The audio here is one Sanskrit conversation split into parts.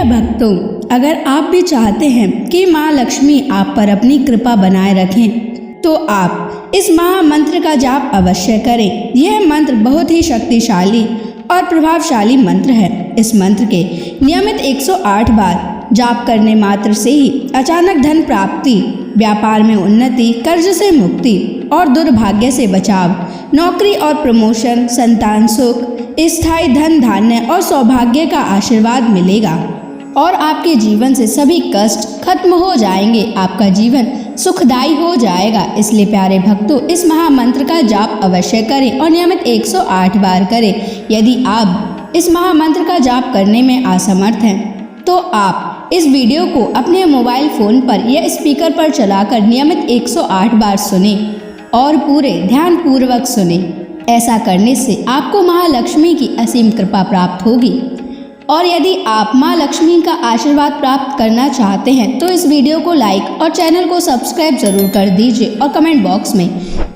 भक्तों, अगर आप भी चाहते हैं कि माँ लक्ष्मी आप पर अपनी कृपा बनाए रखें तो आप इस महामंत्र का जाप अवश्य करें। यह मंत्र बहुत ही शक्तिशाली और प्रभावशाली मंत्र है। इस मंत्र के नियमित 108 बार जाप करने मात्र से ही अचानक धन प्राप्ति, व्यापार में उन्नति, कर्ज से मुक्ति और दुर्भाग्य से बचाव, नौकरी और प्रमोशन, संतान सुख, स्थायी धन धान्य और सौभाग्य का आशीर्वाद मिलेगा और आपके जीवन से सभी कष्ट खत्म हो जाएंगे। आपका जीवन सुखदायी हो जाएगा। इसलिए प्यारे भक्तों, इस महामंत्र का जाप अवश्य करें और नियमित 108 बार करें। यदि आप इस महामंत्र का जाप करने में असमर्थ हैं तो आप इस वीडियो को अपने मोबाइल फोन पर या स्पीकर पर चलाकर नियमित 108 बार सुने और पूरे ध्यान पूर्वक सुने। ऐसा करने से आपको महालक्ष्मी की असीम कृपा प्राप्त होगी। और यदि आप माँ लक्ष्मी का आशीर्वाद प्राप्त करना चाहते हैं तो इस वीडियो को लाइक और चैनल को सब्सक्राइब जरूर कर दीजिए और कमेंट बॉक्स में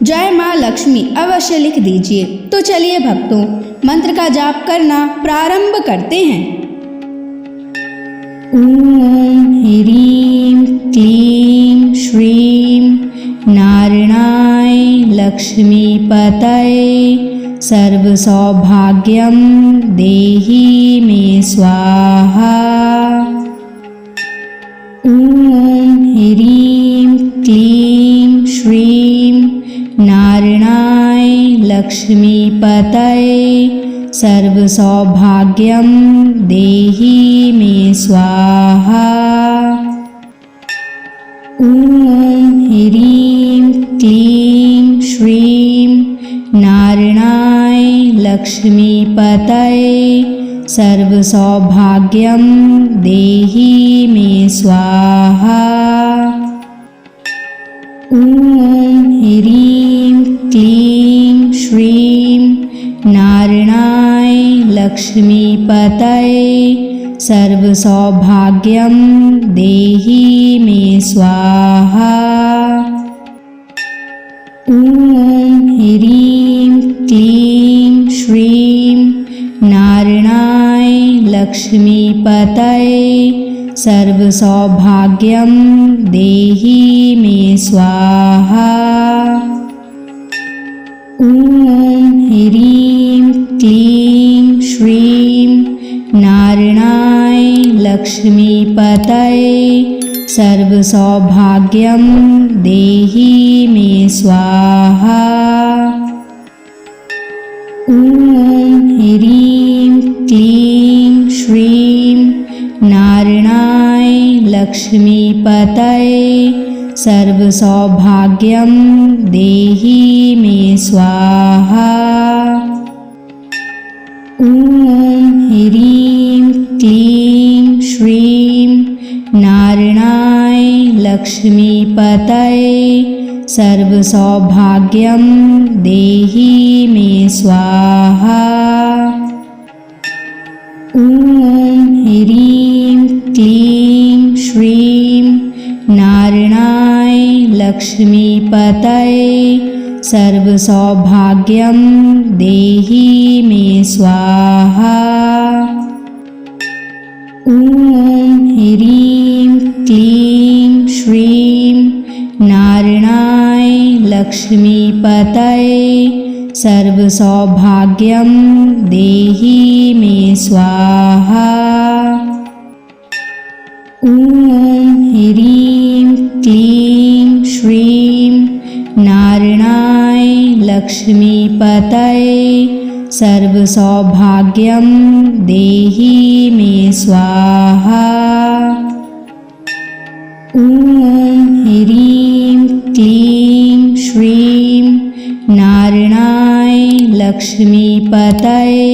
जय माँ लक्ष्मी अवश्य लिख दीजिए। तो चलिए भक्तों, मंत्र का जाप करना प्रारंभ करते हैं। ओम ह्रीं क्लीं श्रीं नारायणाय लक्ष्मीपतये सर्वसौभाग्यं देहि मे स्वाहा। ओम ह्रीं क्लीं श्रीं नारायणाय लक्ष्मीपतये सर्वसौभाग्यं देहि मे स्वाहा। ओम ह्रीं क्लीं श्रीं नारायणाय लक्ष्मीपतये सर्वसौभाग्यं देहि मे स्वाहा। ओम ह्रीं क्लीं श्रीं नारायणाय लक्ष्मीपतये सर्वसौभाग्यं देहि मे स्वाहा। ओम ह्रीं क्लीं श्रीं नारायणाय लक्ष्मीपतये सर्वसौभाग्यं देहि मे स्वाहा। ओम ह्रीं क्लीं श्रीं नारायणाय लक्ष्मीपतये सर्वसौभाग्यं देहि मे स्वाहा। ओम ह्रीं क्लीं श्रीं नारायणाय लक्ष्मीपतये सर्वसौभाग्यं देहि मे स्वाहा। ओम ह्रीं क्लीं श्रीं नारायणाय लक्ष्मीपतये सर्वसौभाग्यं देहि मे स्वाहा। ओम ह्रीं क्लीं श्रीं नारायणाय लक्ष्मीपतये सर्वसौभाग्यं देहि मे स्वाहा। ओम ह्रीं क्लीं श्रीं नारायणाय लक्ष्मीपतये सर्वसौभाग्यं देहि मे स्वाहा। ओम ह्रीं क्लीं श्रीं नारायणाय लक्ष्मीपतये सर्वसौभाग्यं देहि मे स्वाहा। ओम ह्रीं क्लीं श्रीं नारायणाय लक्ष्मीपतये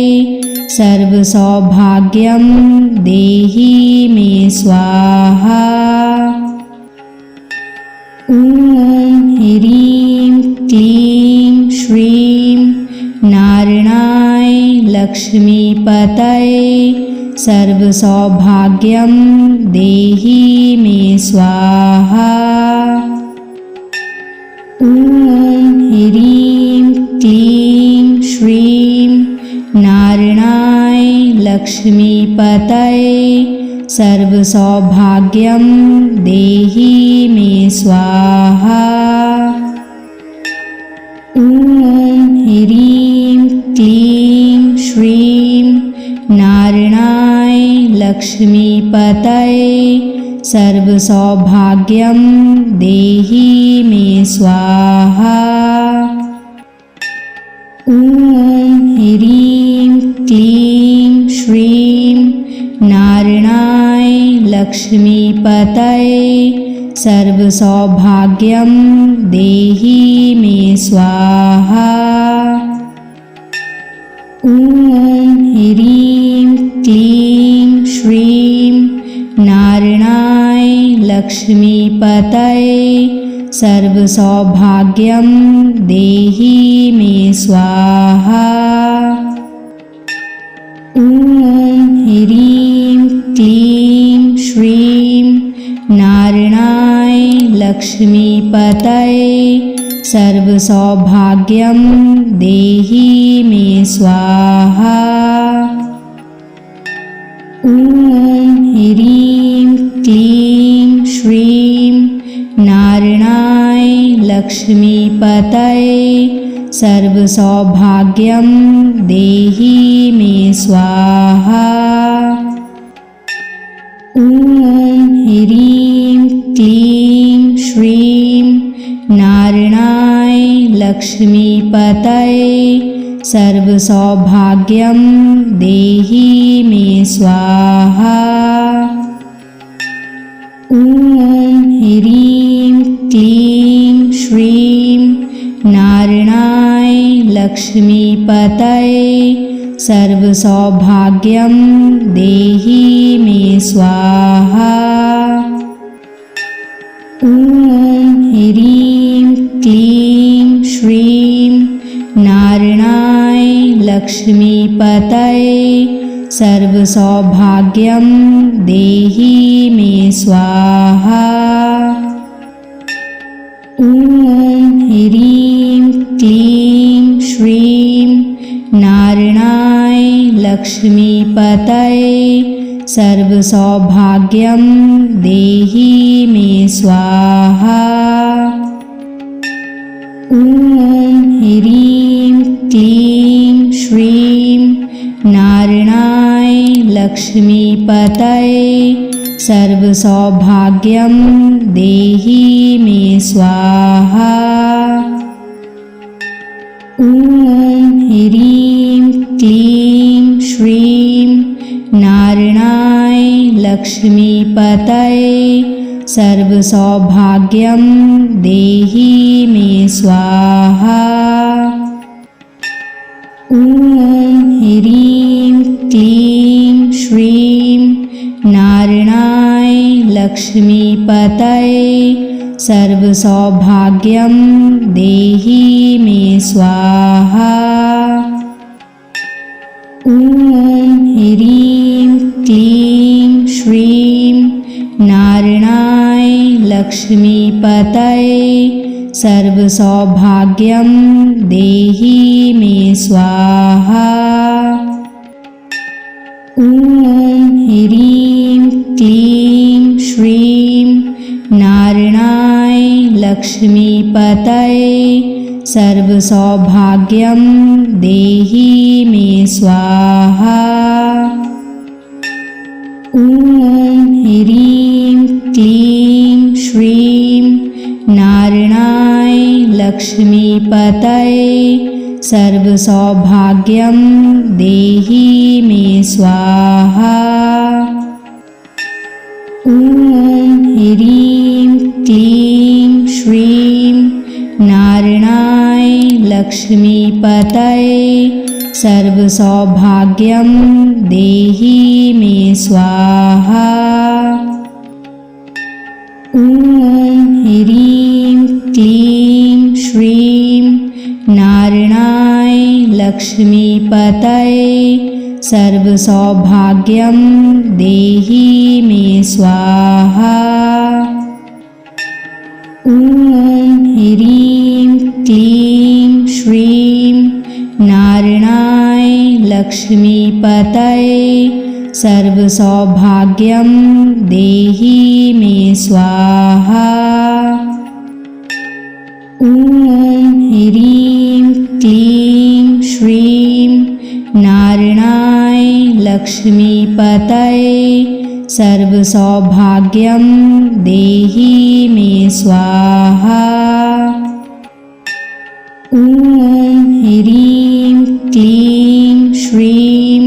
सर्वसौभाग्यं देहि मे स्वाहा। ओम ह्रीं क्लीं श्रीं नारायणाय लक्ष्मीपतये सर्वसौभाग्यं देहि मे स्वाहा। ओम ह्रीं क्लीं श्रीं नारायणाय लक्ष्मीपतये सर्वसौभाग्यं देहि मे स्वाहा। ॐ ह्रीं क्लीं श्रीं नारायणाय लक्ष्मीपतये सर्वसौभाग्यं देहि मे स्वाहा। ॐ ह्रीं क्लीं श्रीं नारायणाय लक्ष्मीपतये सर्वसौभाग्यं देहि मे स्वाहा। ॐ ह्रीं क्लीं श्रीं नारायणाय लक्ष्मीपतये सर्वसौभाग्यं देहि मे स्वाहा। ॐ ह्रीं क्लीं श्रीं नारायणाय लक्ष्मीपतये सर्वसौभाग्यं देहि मे स्वाहा। ॐ ह्रीं क्लीं श्रीं नारायणाय लक्ष्मीपतये सर्वसौभाग्यं देहि मे स्वाहा। ॐ ह्रीं क्लीं श्रीं नारायणाय लक्ष्मीपतये सर्वसौभाग्यं देहि मे स्वाहा। ॐ ह्रीं क्लीं श्रीं नारायणाय लक्ष्मीपतये सर्वसौभाग्यं देहि मे स्वाहा। ॐ ह्रीं क्लीं श्रीं नारायणाय लक्ष्मीपतये सर्वसौभाग्यं देहि मे स्वाहा। ॐ ह्रीं क्लीं श्रीं नारायणाय लक्ष्मीपतये सर्वसौभाग्यं देहि मे स्वाहा। ॐ ह्रीं क्लीं श्रीं नारायणाय लक्ष्मीपतये सर्वसौभाग्यं देहि मे स्वाहा। ॐ ह्रीं क्लीं श्रीं नारायणाय लक्ष्मीपतये सर्वसौभाग्यं देहि मे स्वाहा। ॐ ह्रीं क्लीं श्रीं नारायणाय लक्ष्मीपतये सर्वसौभाग्यं देहि मे स्वाहा। ॐ ह्रीं क्लीं श्रीं नारायणाय लक्ष्मीपतये सर्वसौभाग्यं देहि मे स्वाहा। ॐ ह्रीं क्लीं श्रीं नारायणाय लक्ष्मीपतये सर्वसौभाग्यं देहि मे स्वाहा। ॐ ह्रीं क्लीं श्रीं नारायणाय लक्ष्मीपतये सर्वसौभाग्यं देहि मे स्वाहा। ॐ ह्रीं क्लीं श्रीं नारायणाय लक्ष्मीपतये सर्वसौभाग्यं देहि मे स्वाहा। ॐ ह्रीं क्लीं श्रीं नारायणाय लक्ष्मीपतये सर्वसौभाग्यं देहि मे स्वाहा। ॐ ह्रीं क्लीं श्रीं नारायणाय लक्ष्मीपतये सर्वसौभाग्यं देहि मे स्वाहा। ॐ ह्रीं क्लीं श्रीं नारायणाय लक्ष्मीपतये सर्वसौभाग्यं देहि मे स्वाहा। ॐ ह्रीं क्लीं श्रीं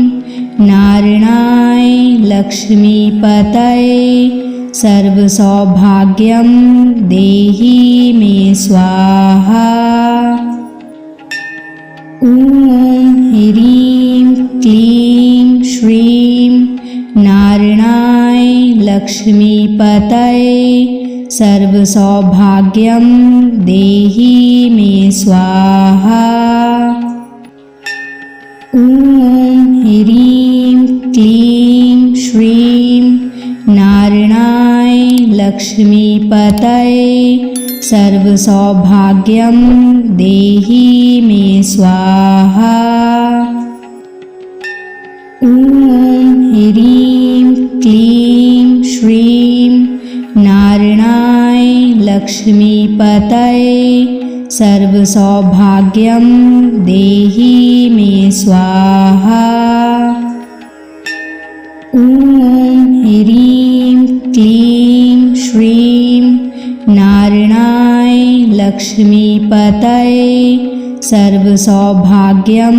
नारायणाय लक्ष्मीपतये सर्वसौभाग्यं देहि मे स्वाहा। ॐ ह्रीं क्लीं श्रीं नारायणाय लक्ष्मीपतये सर्वसौभाग्यं देहि मे स्वाहा। ॐ ह्रीं क्लीं श्रीं नारायणाय लक्ष्मीपतये सर्वसौभाग्यं देहि मे स्वाहा। ॐ ह्रीं क्लीं श्रीं नारायणाय लक्ष्मीपतये सर्वसौभाग्यं देहि मे स्वाहा। ॐ ह्रीं क्लीं श्रीं नारायणाय लक्ष्मीपतये सर्वसौभाग्यं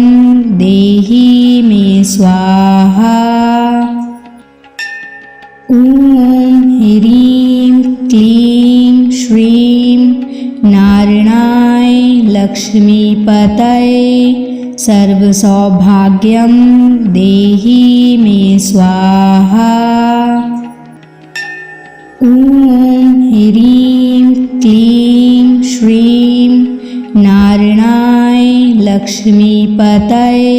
देहि मे स्वाहा। ॐ ह्रीं क्लीं श्रीं नारायणाय लक्ष्मीपतये सर्वसौभाग्यं देहि मे स्वाहा। ॐ ह्रीं क्लीं श्रीं नारायणाय लक्ष्मीपतये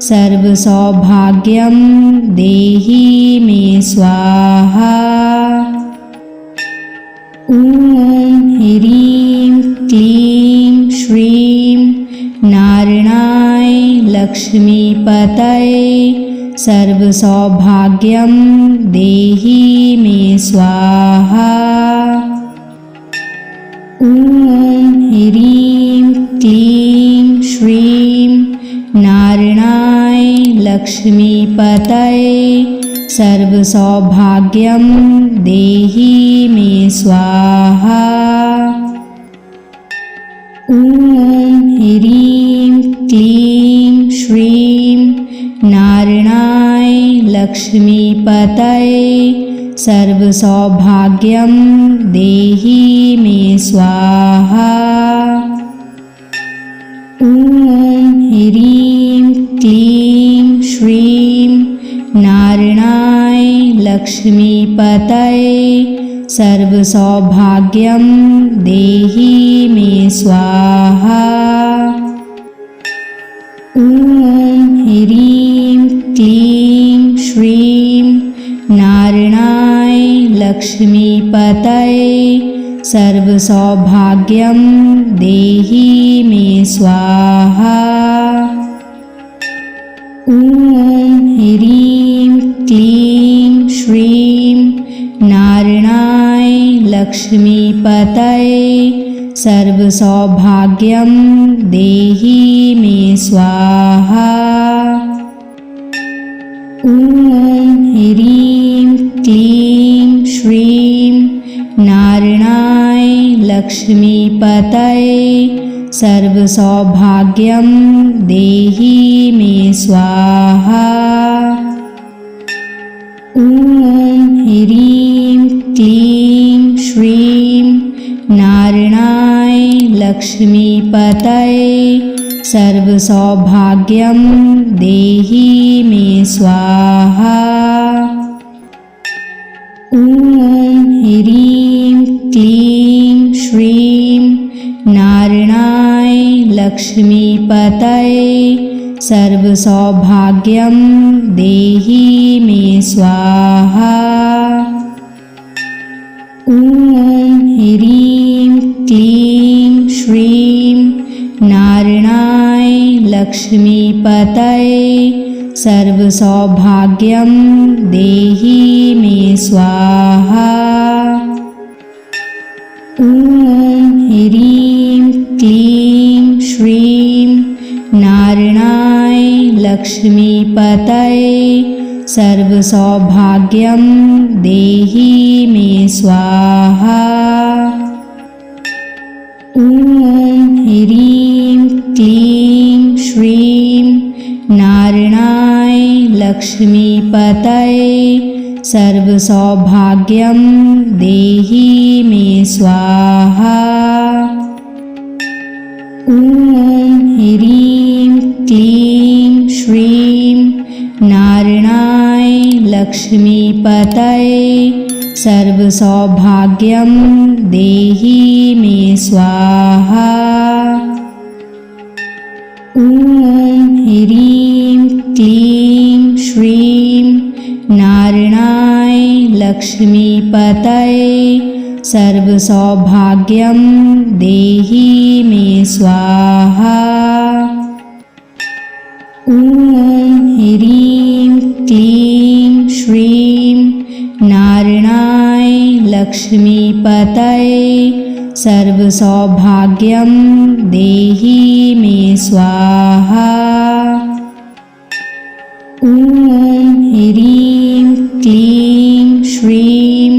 सर्वसौभाग्यं देहि मे स्वाहा। ॐ ह्रीं क्लीं श्रीं नारायणाय लक्ष्मीपतये सर्वसौभाग्यं देहि मे स्वाहा। ॐ ह्रीं क्लीं श्रीं नारायणाय लक्ष्मीपतये सर्वसौभाग्यं देहि मे स्वाहा। ॐ ह्रीं क्लीं श्रीं नारायणाय लक्ष्मीपतये सर्वसौभाग्यं देहि मे स्वाहा। ॐ ह्रीं क्लीं श्रीं नारायणाय लक्ष्मीपतये सर्वसौभाग्यं देहि मे स्वाहा। ॐ ह्रीं क्लीं श्रीं नारायणाय लक्ष्मीपतये सर्वसौभाग्यं देहि मे स्वाहा। ॐ ह्रीं क्लीं श्रीं नारायणाय लक्ष्मीपतये सर्वसौभाग्यं देहि मे स्वाहा। ॐ ह्रीं क्लीं श्रीं नारायणाय लक्ष्मीपतये सर्वसौभाग्यं देहि मे स्वाहा। ॐ ह्रीं क्लीं श्रीं नारायणाय लक्ष्मीपतये सर्वसौभाग्यं देहि मे स्वाहा। ॐ ह्रीं क्लीं श्रीं नारायणाय लक्ष्मीपतये सर्वसौभाग्यं देहि मे स्वाहा। ॐ ह्रीं क्लीं श्रीं नारायणाय लक्ष्मीपतये सर्वसौभाग्यं देहि मे स्वाहा। ॐ ह्रीं क्लीं श्रीं नारायणाय लक्ष्मीपतये सर्वसौभाग्यं देहि मे स्वाहा। ॐ ह्रीं क्लीं श्रीं नारायणाय लक्ष्मीपतये सर्वसौभाग्यं देहि मे स्वाहा। ॐ ह्रीं क्लीं श्रीं नारायणाय लक्ष्मीपतये सर्वसौभाग्यं देहि मे स्वाहा। ॐ ह्रीं क्लीं श्रीं नारायणाय लक्ष्मीपतये सर्वसौभाग्यं देहि मे स्वाहा। ॐ ह्रीं क्लीं श्रीं नारायणाय लक्ष्मीपतये सर्वसौभाग्यं देहि मे स्वाहा। ॐ ह्रीं क्लीं श्रीं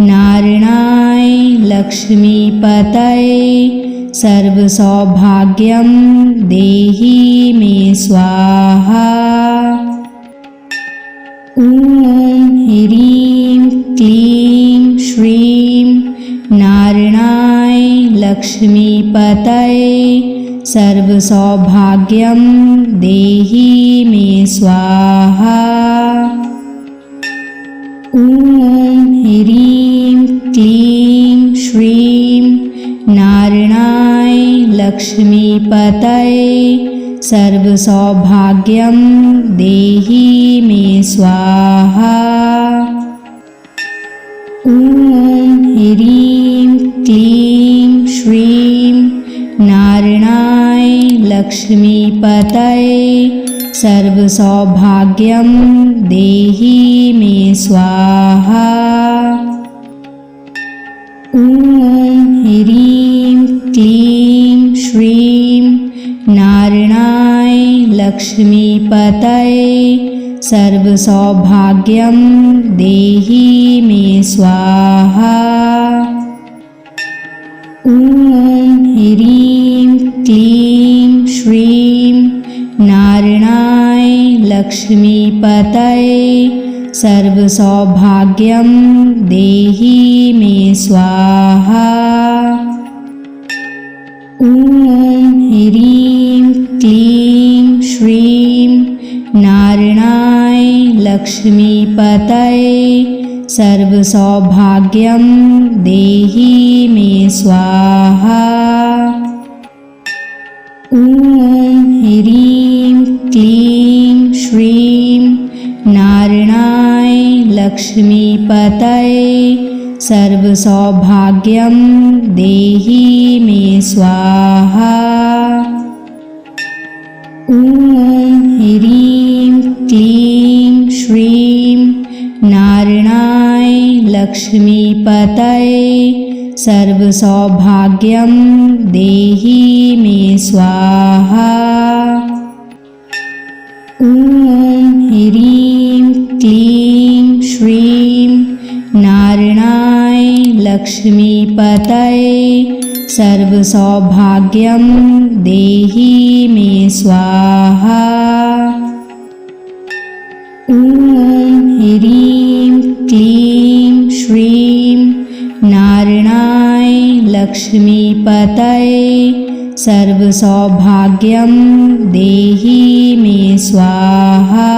नारायणाय लक्ष्मीपतये सर्वसौभाग्यं देहि मे स्वाहा। ॐ ह्रीं क्लीं श्रीं नारायणाय लक्ष्मीपतये सर्वसौभाग्यं देहि मे स्वाहा। ॐ ह्रीं क्लीं श्रीं नारायणाय लक्ष्मीपतये सर्वसौभाग्यं देहि मे स्वाहा। ॐ ह्रीं क्लीं श्रीं नारायणाय लक्ष्मीपतये सर्वसौभाग्यं देहि मे स्वाहा। ॐ ह्रीं क्लीं श्रीं नारायणाय लक्ष्मीपतये सर्वसौभाग्यं देहि मे स्वाहा। ॐ ह्रीं क्लीं श्रीं नारायणाय लक्ष्मीपतये सर्वसौभाग्यं देहि मे स्वाहा। ॐ ह्रीं क्लीं श्रीं नारायणाय लक्ष्मीपतये सर्वसौभाग्यं देहि मे स्वाहा। ॐ ह्रीं क्लीं श्रीं नारायणाय लक्ष्मीपतये सर्वसौभाग्यं देहि मे स्वाहा। ॐ ह्रीं क्लीं श्रीं नारायणाय लक्ष्मीपतये सर्वसौभाग्यं देहि मे स्वाहा। ॐ ह्रीं क्लीं श्रीं नारायणाय लक्ष्मीपतये सर्वसौभाग्यं देहि मे स्वाहा। ॐ ह्रीं क्लीं श्रीं नारायणाय लक्ष्मीपतये सर्वसौभाग्यं देहि मे स्वाहा।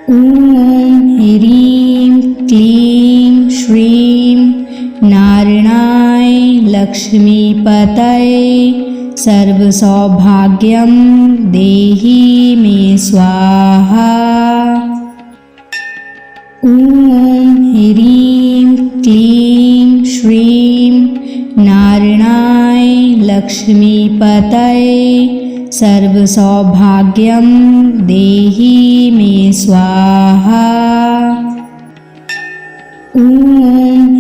ॐ ह्रीं क्लीं श्रीं नारायणाय लक्ष्मीपतये सर्वसौभाग्यं देहि मे स्वाहा। ॐ ह्रीं क्लीं श्रीं नारायणाय लक्ष्मीपतये सर्वसौभाग्यं देहि मे स्वाहा। ॐ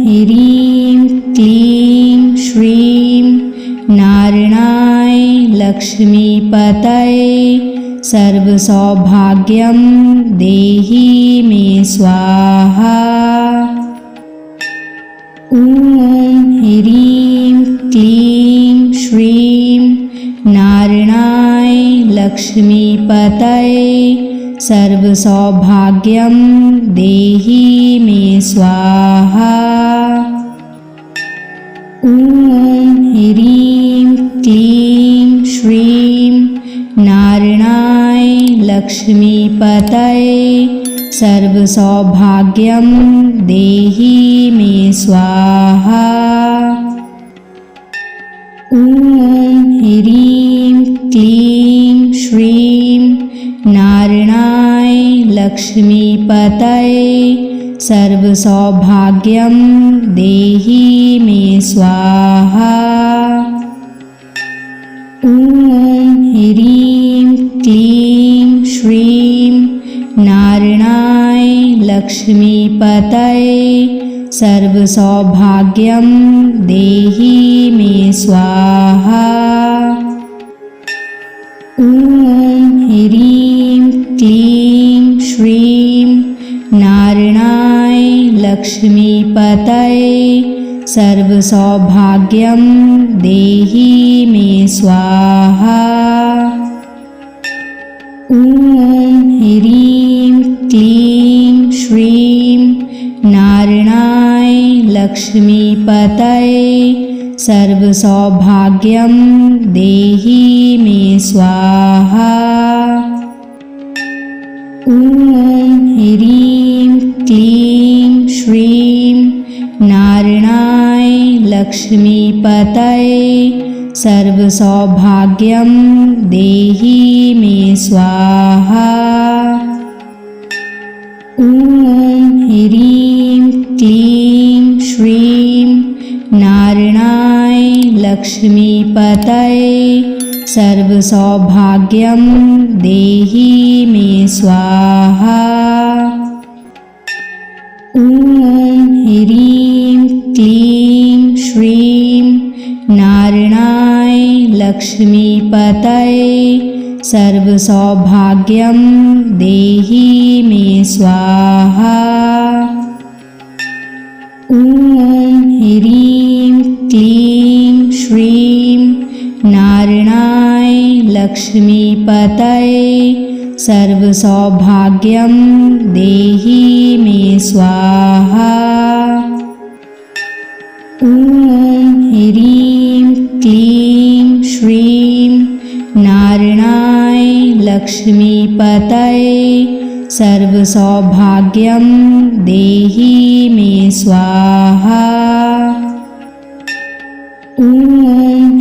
ह्रीं क्लीं श्रीं नारायणाय लक्ष्मीपतये सर्वसौभाग्यं देहि मे स्वाहा। ॐ ह्रीं क्लीं श्रीं नारायणाय लक्ष्मीपतये सर्वसौभाग्यं देहि मे स्वाहा। ॐ ह्रीं क्लीं श्रीं नारायणाय लक्ष्मीपतये सर्वसौभाग्यं देहि मे स्वाहा। ॐ ह्रीं क्लीं श्रीं नारायणाय लक्ष्मीपतये सर्वसौभाग्यं देहि मे स्वाहा। ॐ ह्रीं क्लीं श्रीं नारायणाय लक्ष्मीपतये सर्वसौभाग्यं देहि मे स्वाहा। ॐ ह्रीं क्लीं श्रीं नारायणाय लक्ष्मीपतये सर्वसौभाग्यं देहि मे स्वाहा। ॐ ह्रीं क्लीं श्रीं नारायणाय लक्ष्मीपतये सर्वसौभाग्यं देहि मे स्वाहा। ॐ ह्रीं क्लीं श्रीं नारायणाय लक्ष्मीपतये सर्वसौभाग्यं देहि मे स्वाहा। ॐ ह्रीं क्लीं श्रीं नारायणाय लक्ष्मीपतये सर्वसौभाग्यं देहि मे स्वाहा। ॐ ह्रीं क्लीं श्रीं नारायणाय लक्ष्मीपतये सर्वसौभाग्यं देहि मे स्वाहा। ॐ ह्रीं क्लीं श्रीं नारायणाय लक्ष्मीपतये सर्वसौभाग्यं देहि मे स्वाहा। ॐ ह्रीं क्लीं श्रीं नारायणाय लक्ष्मीपतये सर्वसौभाग्यं देहि मे स्वाहा। ॐ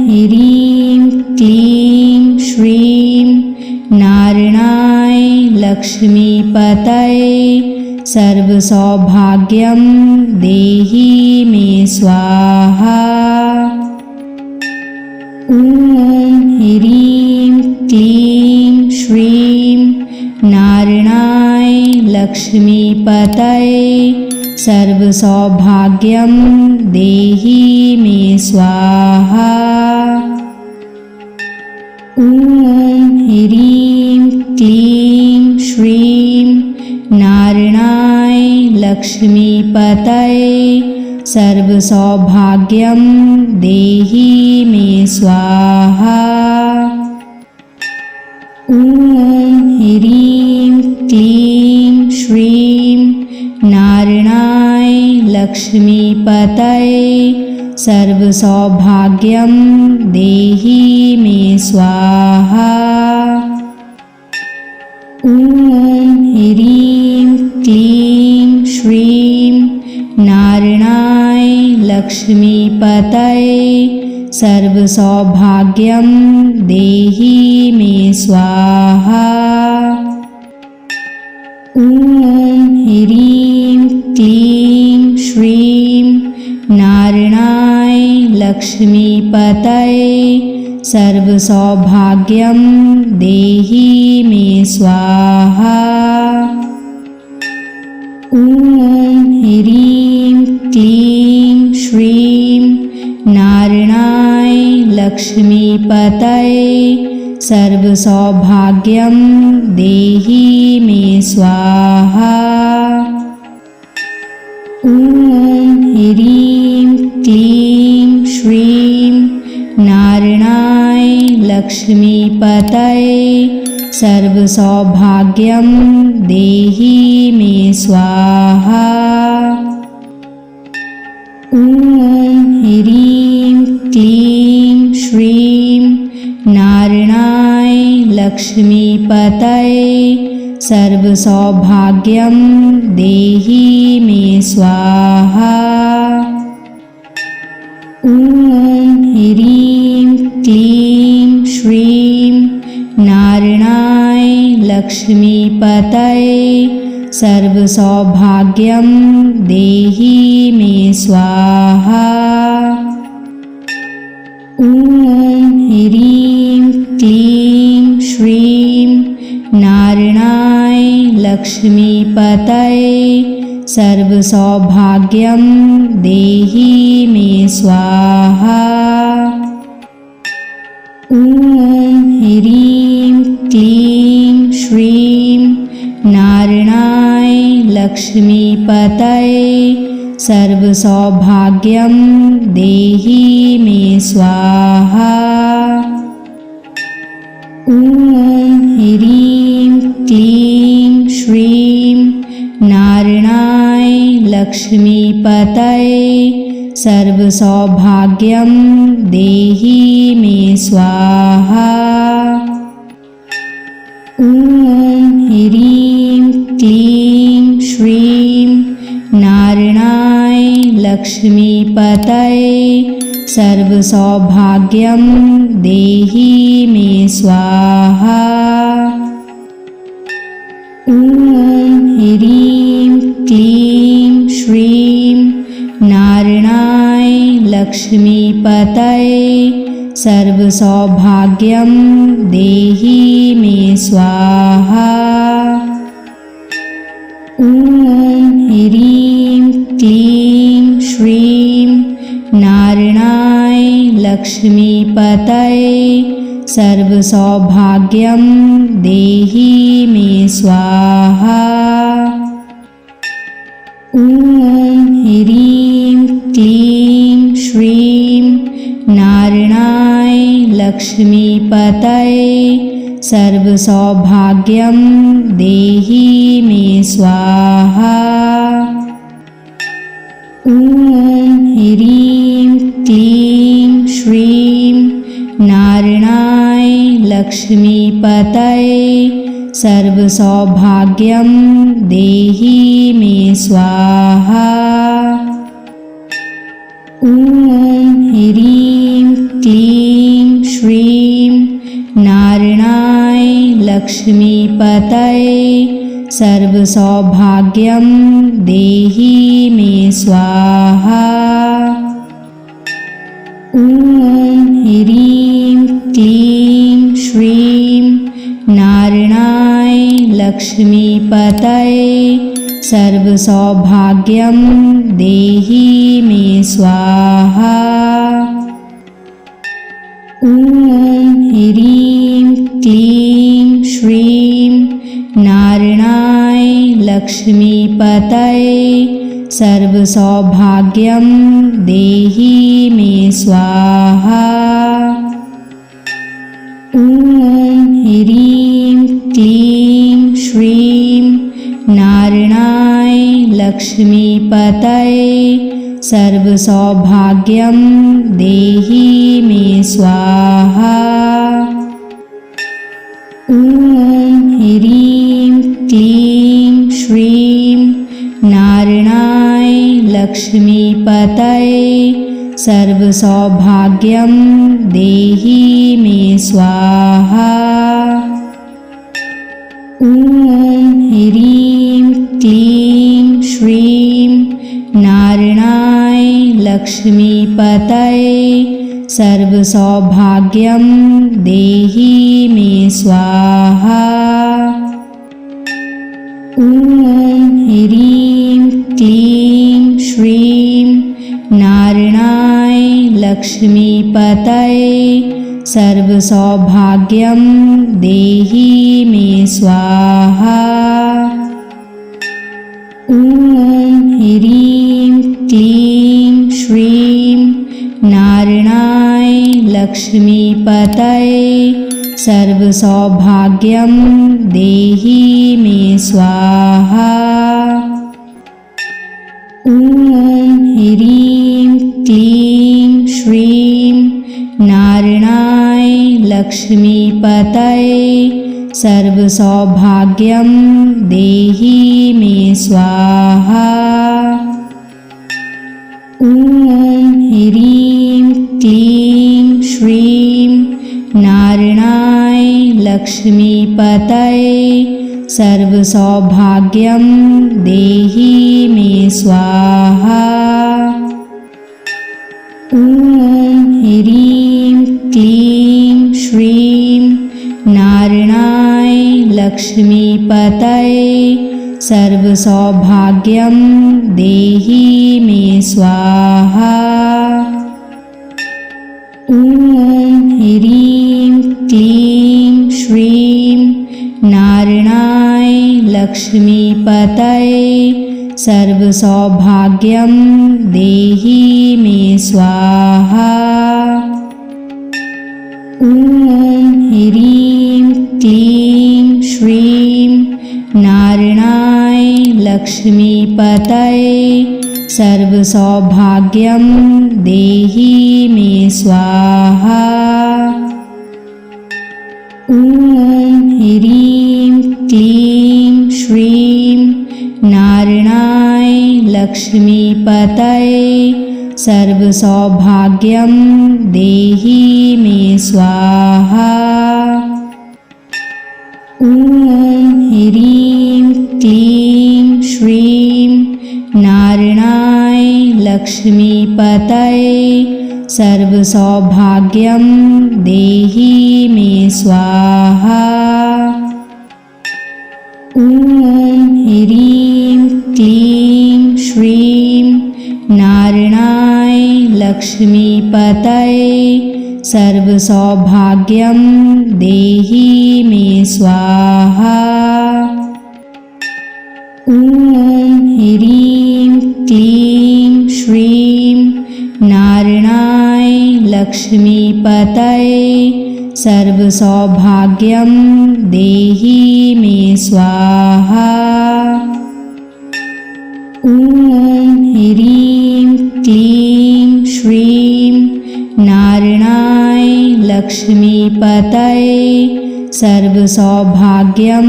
ह्रीं क्लीं श्रीं नारायणाय लक्ष्मीपतये सर्वसौभाग्यं देहि मे स्वाहा। ॐ ह्रीं क्लीं श्रीं नारायणाय लक्ष्मीपतये सर्वसौभाग्यं देहि मे स्वाहा। ॐ ह्रीं क्लीं श्रीं नारायणाय लक्ष्मीपतये सर्वसौभाग्यं देहि मे स्वाहा। ॐ ह्रीं क्लीं श्रीं नारायणाय लक्ष्मीपतये सर्वसौभाग्यं देहि मे स्वाहा। ॐ ह्रीं क्लीं श्रीं नारायणाय लक्ष्मीपतये सर्वसौभाग्यं देहि मे स्वाहा। ॐ ह्रीं क्लीं श्रीं नारायणाय लक्ष्मीपतये सर्वसौभाग्यं देहि मे स्वाहा। ॐ ह्रीं क्लीं श्रीं नारायणाय लक्ष्मीपतये सर्वसौभाग्यं देहि मे स्वाहा। ॐ ह्रीं क्लीं श्रीं नारायणाय लक्ष्मीपतये सर्वसौभाग्यं देहि मे स्वाहा। ॐ ह्रीं क्लीं श्रीं नारायणाय लक्ष्मीपतये सर्वसौभाग्यं देहि मे स्वाहा। ॐ ह्रीं क्लीं श्रीं नारायणाय लक्ष्मीपतये सर्वसौभाग्यं देहि मे स्वाहा। ॐ ह्रीं क्लीं श्रीं नारायणाय लक्ष्मीपतये सर्वसौभाग्यं देहि मे स्वाहा। ॐ ह्रीं क्लीं श्रीं नारायणाय लक्ष्मीपतये सर्वसौभाग्यं देहि मे स्वाहा। ॐ ह्रीं क्लीं श्रीं नारायणाय लक्ष्मीपतये सर्वसौभाग्यं देहि मे स्वाहा। ॐ ह्रीं क्लीं श्रीं नारायणाय लक्ष्मीपतये सर्वसौभाग्यं देहि मे स्वाहा। ॐ ह्रीं क्लीं श्रीं नारायणाय लक्ष्मीपतये सर्वसौभाग्यं देहि मे स्वाहा। ॐ ह्रीं क्लीं श्रीं नारायणाय लक्ष्मीपतये सर्वसौभाग्यं देहि मे स्वाहा। ॐ ह्रीं क्लीं श्रीं नारायणाय लक्ष्मीपतये सर्वसौभाग्यं देहि मे स्वाहा। ॐ ह्रीं क्लीं श्रीं नारायणाय लक्ष्मीपतये सर्वसौभाग्यं देहि मे स्वाहा। ॐ ह्रीं क्लीं श्रीं नारायणाय लक्ष्मीपतये सर्वसौभाग्यं देहि मे स्वाहा। ॐ ह्रीं क्लीं श्रीं नारायणाय लक्ष्मीपतये सर्वसौभाग्यं देहि मे स्वाहा। ॐ ह्रीं क्लीं श्रीं नारायणाय लक्ष्मीपतये सर्वसौभाग्यं देहि मे स्वाहा। ॐ ह्रीं क्लीं श्रीं नारायणाय लक्ष्मीपतये सर्वसौभाग्यं देहि मे स्वाहा। ॐ ह्रीं क्लीं श्रीं नारायणाय लक्ष्मीपतये सर्वसौभाग्यं देहि मे स्वाहा। ॐ ह्रीं क्लीं श्रीं नारायणाय लक्ष्मीपतये सर्वसौभाग्यं देहि मे स्वाहा। ॐ ह्रीं क्लीं श्रीं नारायणाय लक्ष्मीपतये सर्वसौभाग्यं देहि मे स्वाहा। ॐ ह्रीं क्लीं श्रीं नारायणाय लक्ष्मीपतये सर्वसौभाग्यं देहि मे स्वाहा। ॐ ह्रीं क्लीं श्रीं नारायणाय लक्ष्मीपतये सर्वसौभाग्यं देहि मे स्वाहा। ॐ ह्रीं क्लीं श्रीं नारायणाय लक्ष्मीपतये सर्वसौभाग्यं देहि मे स्वाहा। ॐ ह्रीं क्लीं श्रीं नारायणाय लक्ष्मीपतये सर्वसौभाग्यं देहि मे स्वाहा। ॐ ह्रीं क्लीं श्रीं नारायणाय लक्ष्मीपतये सर्वसौभाग्यं देहि मे स्वाहा। ॐ ह्रीं क्लीं श्रीं नारायणाय लक्ष्मीपतये सर्वसौभाग्यं देहि मे स्वाहा। ॐ ह्रीं क्लीं श्रीं नारायणाय लक्ष्मीपतये सर्वसौभाग्यं देहि मे स्वाहा। ॐ ह्रीं क्लीं श्रीं नारायणाय लक्ष्मीपतये सर्वसौभाग्यं देहि मे स्वाहा। ॐ ह्रीं क्लीं श्रीं नारायणाय लक्ष्मीपतये सर्वसौभाग्यं देहि मे स्वाहा। ॐ ह्रीं क्लीं श्रीं नारायणाय लक्ष्मीपतये सर्वसौभाग्यं देहि मे स्वाहा। ॐ ह्रीं क्लीं श्रीं नारायणाय लक्ष्मीपतये सर्वसौभाग्यं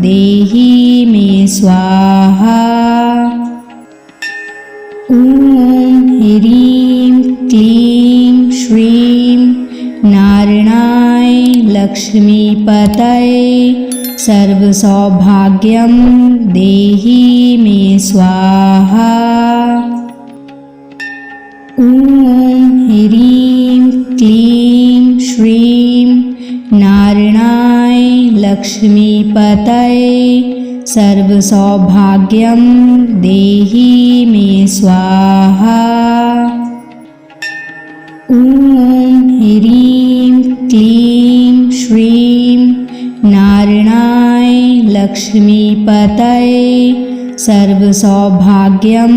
देहि मे स्वाहा। ॐ ह्रीं क्लीं श्रीं नारायणाय लक्ष्मीपतये सर्वसौभाग्यं देहि मे स्वाहा। ॐ ह्रीं क्लीं श्रीं नारायणाय लक्ष्मीपतये सर्वसौभाग्यं देहि मे स्वाहा। ॐ ह्रीं क्लीं श्रीं नारायणाय लक्ष्मीपतये सर्वसौभाग्यं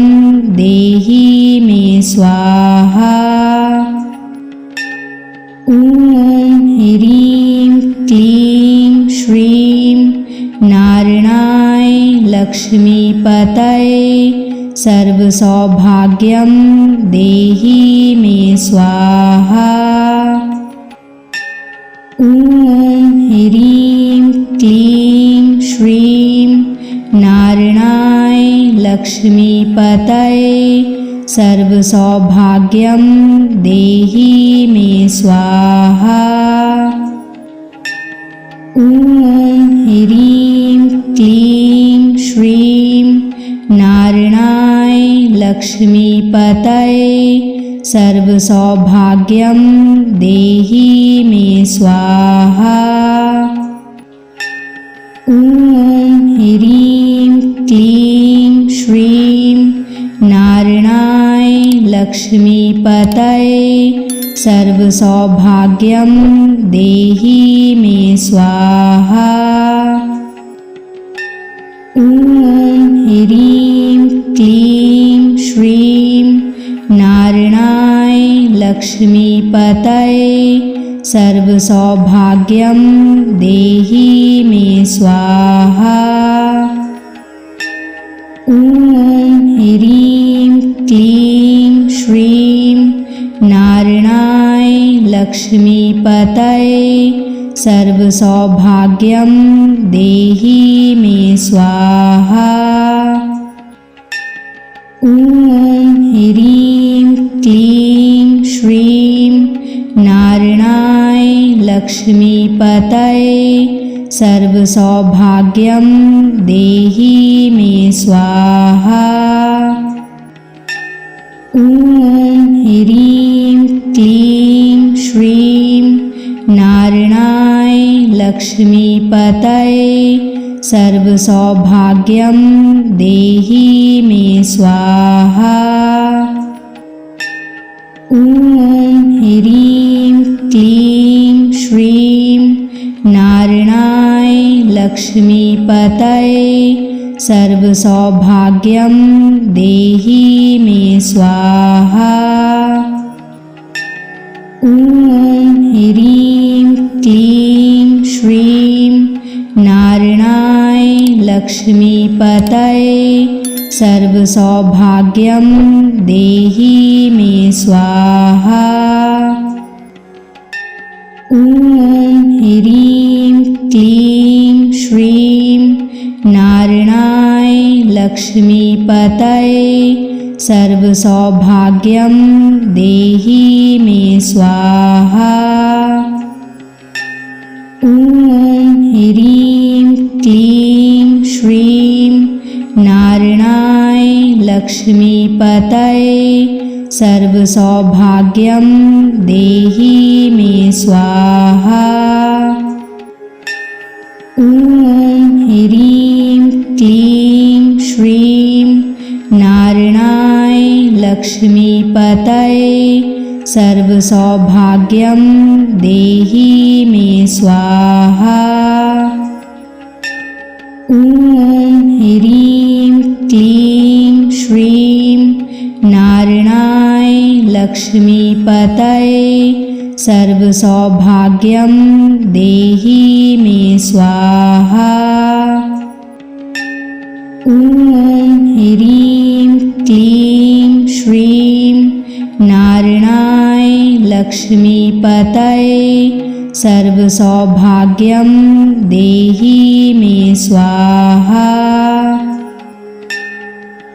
देहि मे स्वाहा। ॐ ह्रीं क्लीं श्रीं नारायणाय लक्ष्मीपतये सर्वसौभाग्यं देहि मे स्वाहा। ॐ ह्रीं क्लीं श्रीं नारायणाय लक्ष्मीपतये सर्वसौभाग्यं देहि मे स्वाहा। ॐ ह्रीं क्लीं श्रीं नारायणाय लक्ष्मीपतये सर्वसौभाग्यं देहि मे स्वाहा। ॐ ह्रीं क्लीं श्रीं नारायणाय लक्ष्मीपतये सर्वसौभाग्यं देहि मे स्वाहा। ॐ ह्रीं क्लीं श्रीं नारायणाय लक्ष्मीपतये सर्वसौभाग्यं देहि मे स्वाहा। ॐ ह्रीं क्लीं श्रीं नारायणाय लक्ष्मीपतये सर्वसौभाग्यं देहि मे स्वाहा। ॐ ह्रीं क्लीं श्रीं नारायणाय लक्ष्मीपतये सर्वसौभाग्यं देहि मे स्वाहा। ॐ ह्रीं क्लीं श्रीं नारायणाय लक्ष्मीपतये सर्वसौभाग्यं देहि मे स्वाहा। ॐ ह्रीं क्लीं श्रीं नारायणाय लक्ष्मीपतये सर्वसौभाग्यं देहि मे स्वाहा। ॐ ह्रीं क्लीं श्रीं नारायणाय लक्ष्मीपतये सर्वसौभाग्यं देहि मे स्वाहा। ॐ ह्रीं क्लीं श्रीं नारायणाय लक्ष्मीपतये सर्वसौभाग्यं देहि मे स्वाहा। ॐ ह्रीं क्लीं श्रीं नारायणाय लक्ष्मीपतये सर्वसौभाग्यं देहि मे स्वाहा। ॐ ह्रीं क्लीं श्रीं नारायणाय लक्ष्मीपतये सर्वसौभाग्यं देहि मे स्वाहा। ॐ ह्रीं क्लीं श्रीं नारायणाय लक्ष्मीपतये सर्वसौभाग्यं देहि मे स्वाहा। ॐ ह्रीं क्लीं श्रीं नारायणाय लक्ष्मीपतये सर्वसौभाग्यं देहि मे स्वाहा।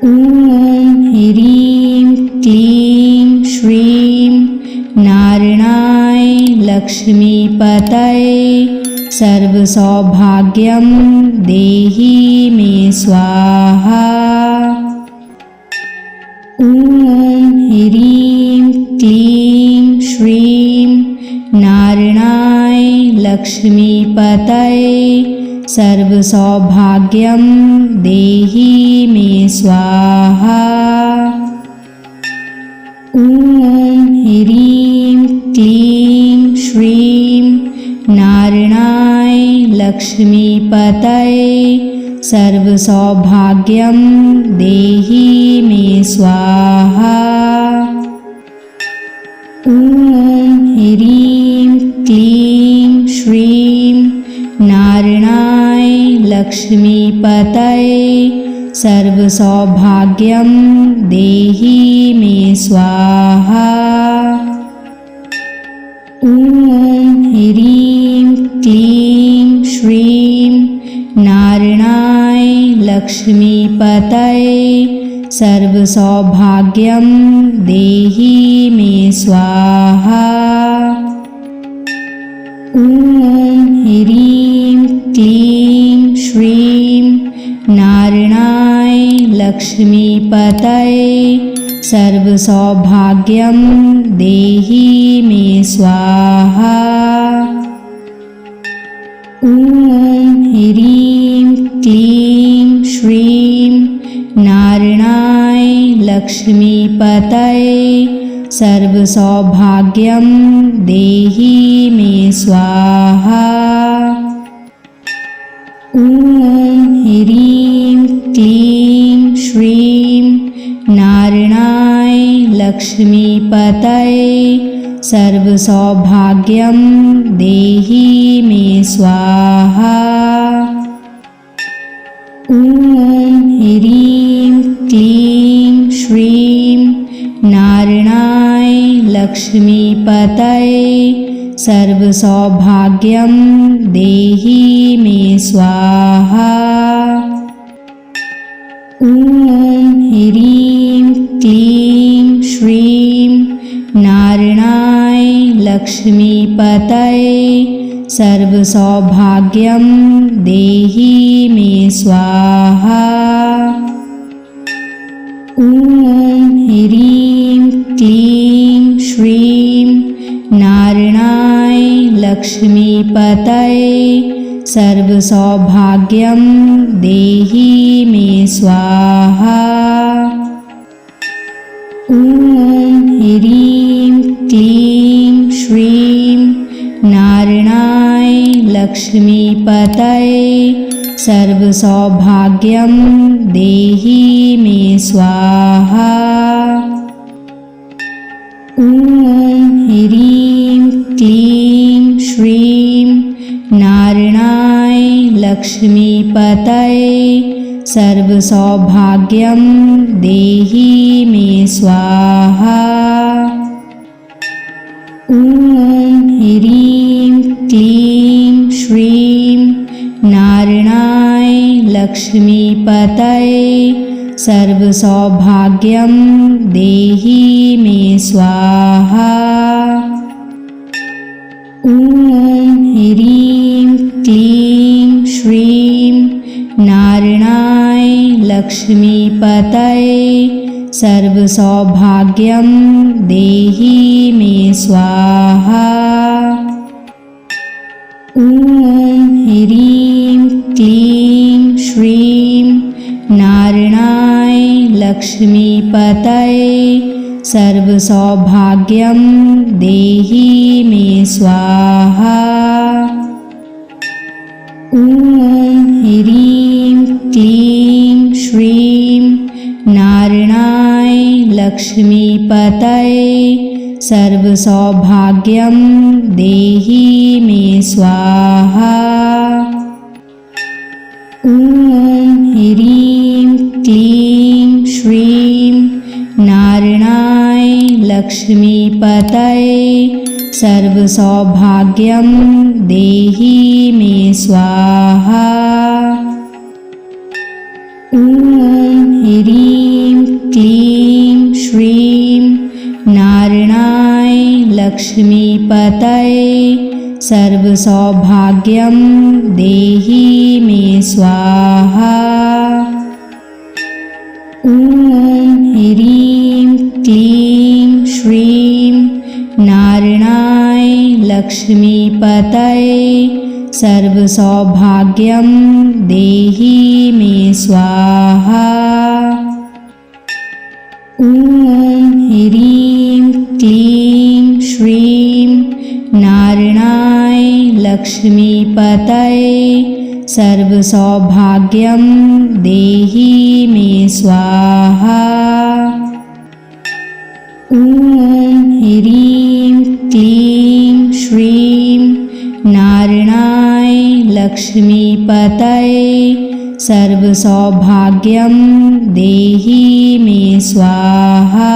ॐ ह्रीं क्लीं श्रीं नारायणाय लक्ष्मीपतये सर्वसौभाग्यं देहि मे स्वाहा। ॐ ह्रीं क्लीं श्रीं नारायणाय लक्ष्मीपतये सर्वसौभाग्यं देहि मे स्वाहा। ॐ ह्रीं क्लीं श्रीं नारायणाय लक्ष्मीपतये सर्वसौभाग्यं देहि मे स्वाहा। ॐ ह्रीं क्लीं श्रीं नारायणाय लक्ष्मीपतये सर्वसौभाग्यं देहि मे स्वाहा। ॐ ह्रीं क्लीं श्रीं नारायणाय लक्ष्मीपतये सर्वसौभाग्यं देहि मे स्वाहा। ॐ ह्रीं क्लीं श्रीं नारायणाय लक्ष्मीपतये सर्वसौभाग्यं देहि मे स्वाहा। ॐ ह्रीं क्लीं श्रीं नारायणाय लक्ष्मीपतये सर्वसौभाग्यं देहि मे स्वाहा। ॐ ह्रीं क्लीं श्रीं नारायणाय लक्ष्मीपतये सर्वसौभाग्यं देहि मे स्वाहा। ॐ ह्रीं क्लीं श्रीं नारायणाय लक्ष्मीपतये सर्वसौभाग्यं देहि मे स्वाहा। ॐ ह्रीं क्लीं श्रीं नारायणाय लक्ष्मीपतये सर्वसौभाग्यं देहि मे स्वाहा। ॐ ह्रीं क्लीं श्रीं नारायणाय लक्ष्मीपतये सर्वसौभाग्यं देहि मे स्वाहा। ॐ ह्रीं क्लीं श्रीं नारायणाय लक्ष्मीपतये सर्वसौभाग्यं देहि मे स्वाहा। ॐ ह्रीं क्लीं श्रीं नारायणाय लक्ष्मीपतये सर्वसौभाग्यं देहि मे स्वाहा। ॐ ह्रीं क्लीं श्रीं नारायणाय लक्ष्मीपतये सर्वसौभाग्यं देहि मे स्वाहा। ॐ ह्रीं क्लीं श्रीं नारायणाय लक्ष्मीपतये सर्वसौभाग्यं देहि मे स्वाहा। ॐ ह्रीं क्लीं श्रीं नारायणाय लक्ष्मीपतये सर्वसौभाग्यं देहि मे स्वाहा। ॐ ह्रीं क्लीं श्रीं नारायणाय लक्ष्मीपतये सर्वसौभाग्यं देहि मे स्वाहा। ॐ ह्रीं क्लीं श्रीं नारायणाय लक्ष्मीपतये सर्वसौभाग्यं देहि मे स्वाहा। ॐ ह्रीं क्लीं श्रीं नारायणाय लक्ष्मीपतये सर्वसौभाग्यं देहि मे स्वाहा। ॐ ह्रीं क्लीं श्रीं नारायणाय लक्ष्मीपतये सर्वसौभाग्यं देहि मे स्वाहा। ॐ ह्रीं क्लीं श्रीं नारायणाय लक्ष्मीपतये सर्वसौभाग्यं देहि मे स्वाहा। ॐ ह्रीं क्लीं श्रीं नारायणाय लक्ष्मीपतये सर्वसौभाग्यं देहि मे स्वाहा।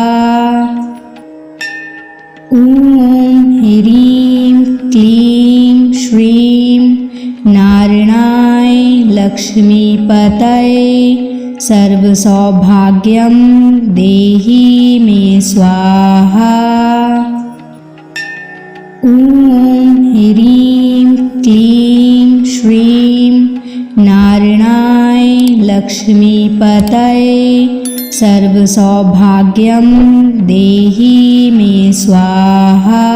ॐ ह्रीं क्लीं श्रीं नारायणाय लक्ष्मीपतये सर्वसौभाग्यं देहि मे स्वाहा। ॐ ह्रीं क्लीं श्रीं नारायणाय लक्ष्मीपतये सर्वसौभाग्यं देहि मे स्वाहा।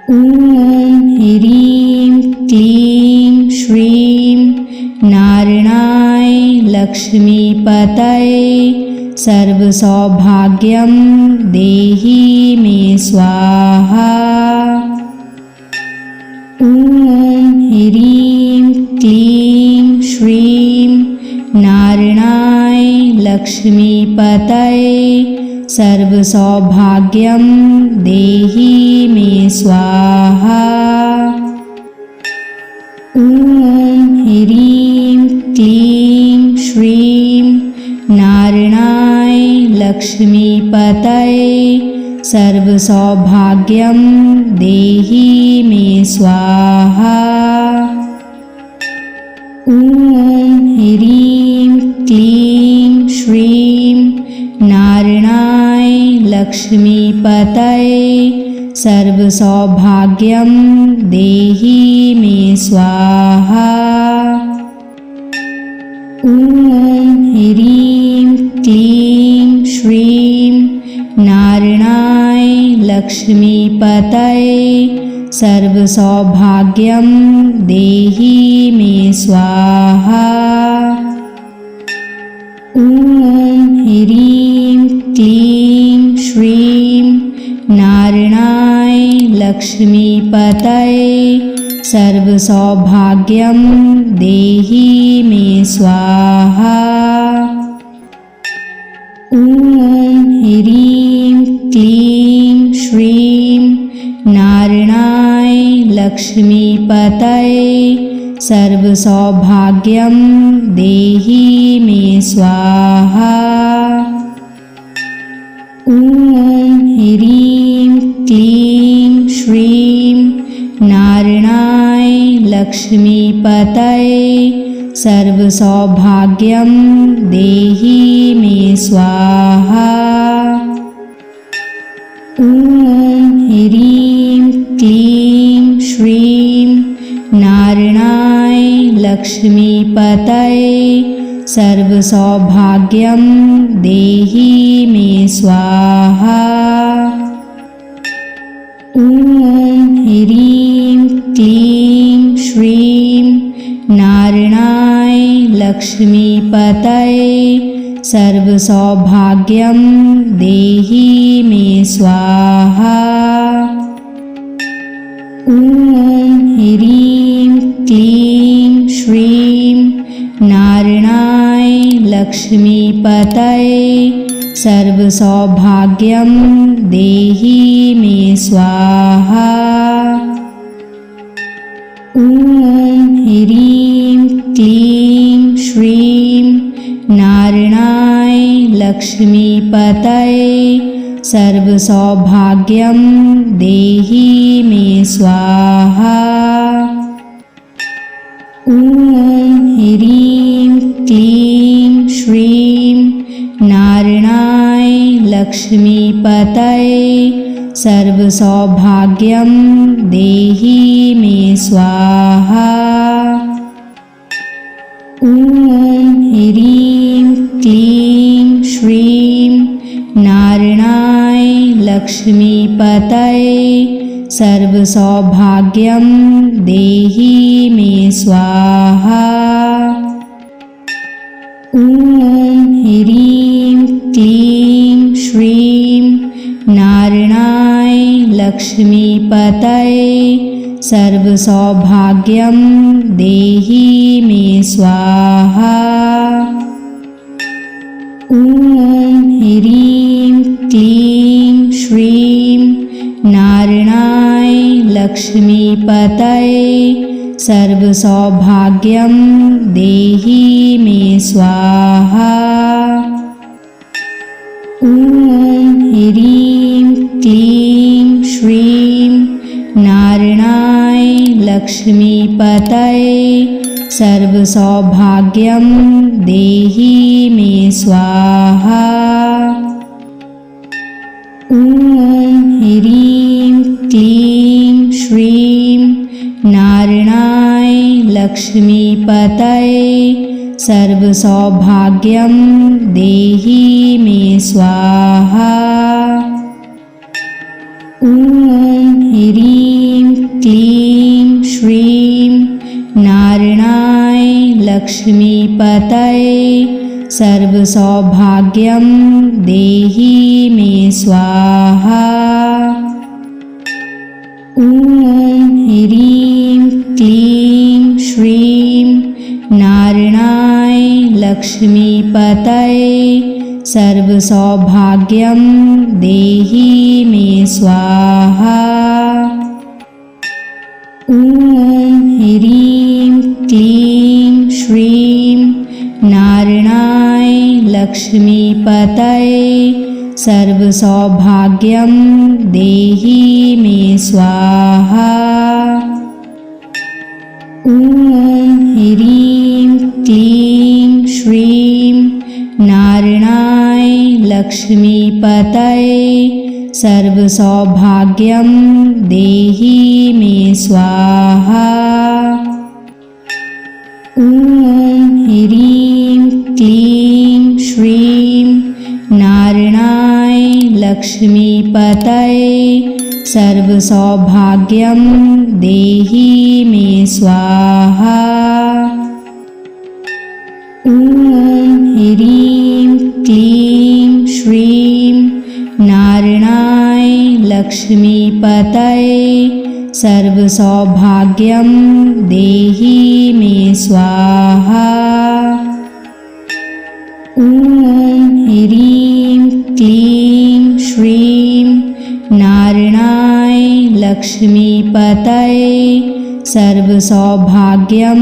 ॐ ह्रीं क्लीं श्रीं नारायणाय लक्ष्मीपतये सर्वसौभाग्यं देहि मे स्वाहा। ॐ ह्रीं क्लीं श्रीं नारायणाय लक्ष्मीपतये सर्वसौभाग्यं देहि मे स्वाहा। ॐ ह्रीं क्लीं श्रीं नारायणाय लक्ष्मीपतये सर्वसौभाग्यं देहि मे स्वाहा। ॐ ह्रीं क्लीं श्रीं नारायणाय लक्ष्मीपतये सर्वसौभाग्यं देहि मे स्वाहा। ॐ ह्रीं क्लीं श्रीं नारायणाय लक्ष्मीपतये सर्वसौभाग्यं देहि मे स्वाहा। ॐ ह्रीं क्लीं श्रीं नारायणाय लक्ष्मीपतये सर्वसौभाग्यं देहि मे स्वाहा। ॐ ह्रीं क्लीं श्रीं नारायणाय लक्ष्मीपतये सर्वसौभाग्यं देहि मे स्वाहा। ॐ ह्रीं क्लीं श्रीं नारायणाय लक्ष्मीपतये सर्वसौभाग्यं देहि मे स्वाहा। ॐ ह्रीं क्लीं श्रीं नारायणाय लक्ष्मीपतये सर्वसौभाग्यं देहि मे स्वाहा। ॐ ह्रीं क्लीं श्रीं नारायणाय लक्ष्मीपतये सर्वसौभाग्यं देहि मे स्वाहा। ॐ ह्रीं क्लीं श्रीं नारायणाय लक्ष्मीपतये सर्वसौभाग्यं देहि मे स्वाहा। ॐ ह्रीं क्लीं श्रीं नारायणाय लक्ष्मीपतये सर्वसौभाग्यं देहि मे स्वाहा। ॐ ह्रीं क्लीं श्रीं नारायणाय लक्ष्मीपतये सर्वसौभाग्यं देहि मे स्वाहा। ॐ ह्रीं क्लीं श्रीं नारायणाय लक्ष्मीपतये सर्वसौभाग्यं देहि मे स्वाहा। ॐ ह्रीं क्लीं श्रीं नारायणाय लक्ष्मीपतये सर्वसौभाग्यं देहि मे स्वाहा। ॐ ह्रीं क्लीं श्रीं नारायणाय लक्ष्मीपतये सर्वसौभाग्यं देहि मे स्वाहा। ॐ ह्रीं क्लीं श्रीं नारायणाय लक्ष्मीपतये सर्वसौभाग्यं देहि मे स्वाहा। ॐ ह्रीं क्लीं श्रीं नारायणाय लक्ष्मीपतये सर्वसौभाग्यं देहि मे स्वाहा। ॐ ह्रीं क्लीं श्रीं नारायणाय लक्ष्मीपतये सर्वसौभाग्यं देहि मे स्वाहा। ॐ ह्रीं क्लीं श्रीं नारायणाय लक्ष्मीपतये सर्वसौभाग्यं देहि मे स्वाहा। ॐ ह्रीं क्लीं श्रीं नारायणाय लक्ष्मीपतये सर्वसौभाग्यं देहि मे स्वाहा। ॐ ह्रीं क्लीं श्रीं नारायणाय लक्ष्मीपतये सर्वसौभाग्यं देहि मे स्वाहा। ॐ ह्रीं क्लीं श्रीं नारायणाय लक्ष्मीपतये सर्वसौभाग्यं देहि मे स्वाहा। ॐ ह्रीं क्लीं श्रीं नारायणाय लक्ष्मीपतये सर्वसौभाग्यं देहि मे स्वाहा। ॐ ह्रीं क्लीं श्रीं नारायणाय लक्ष्मीपतये सर्वसौभाग्यं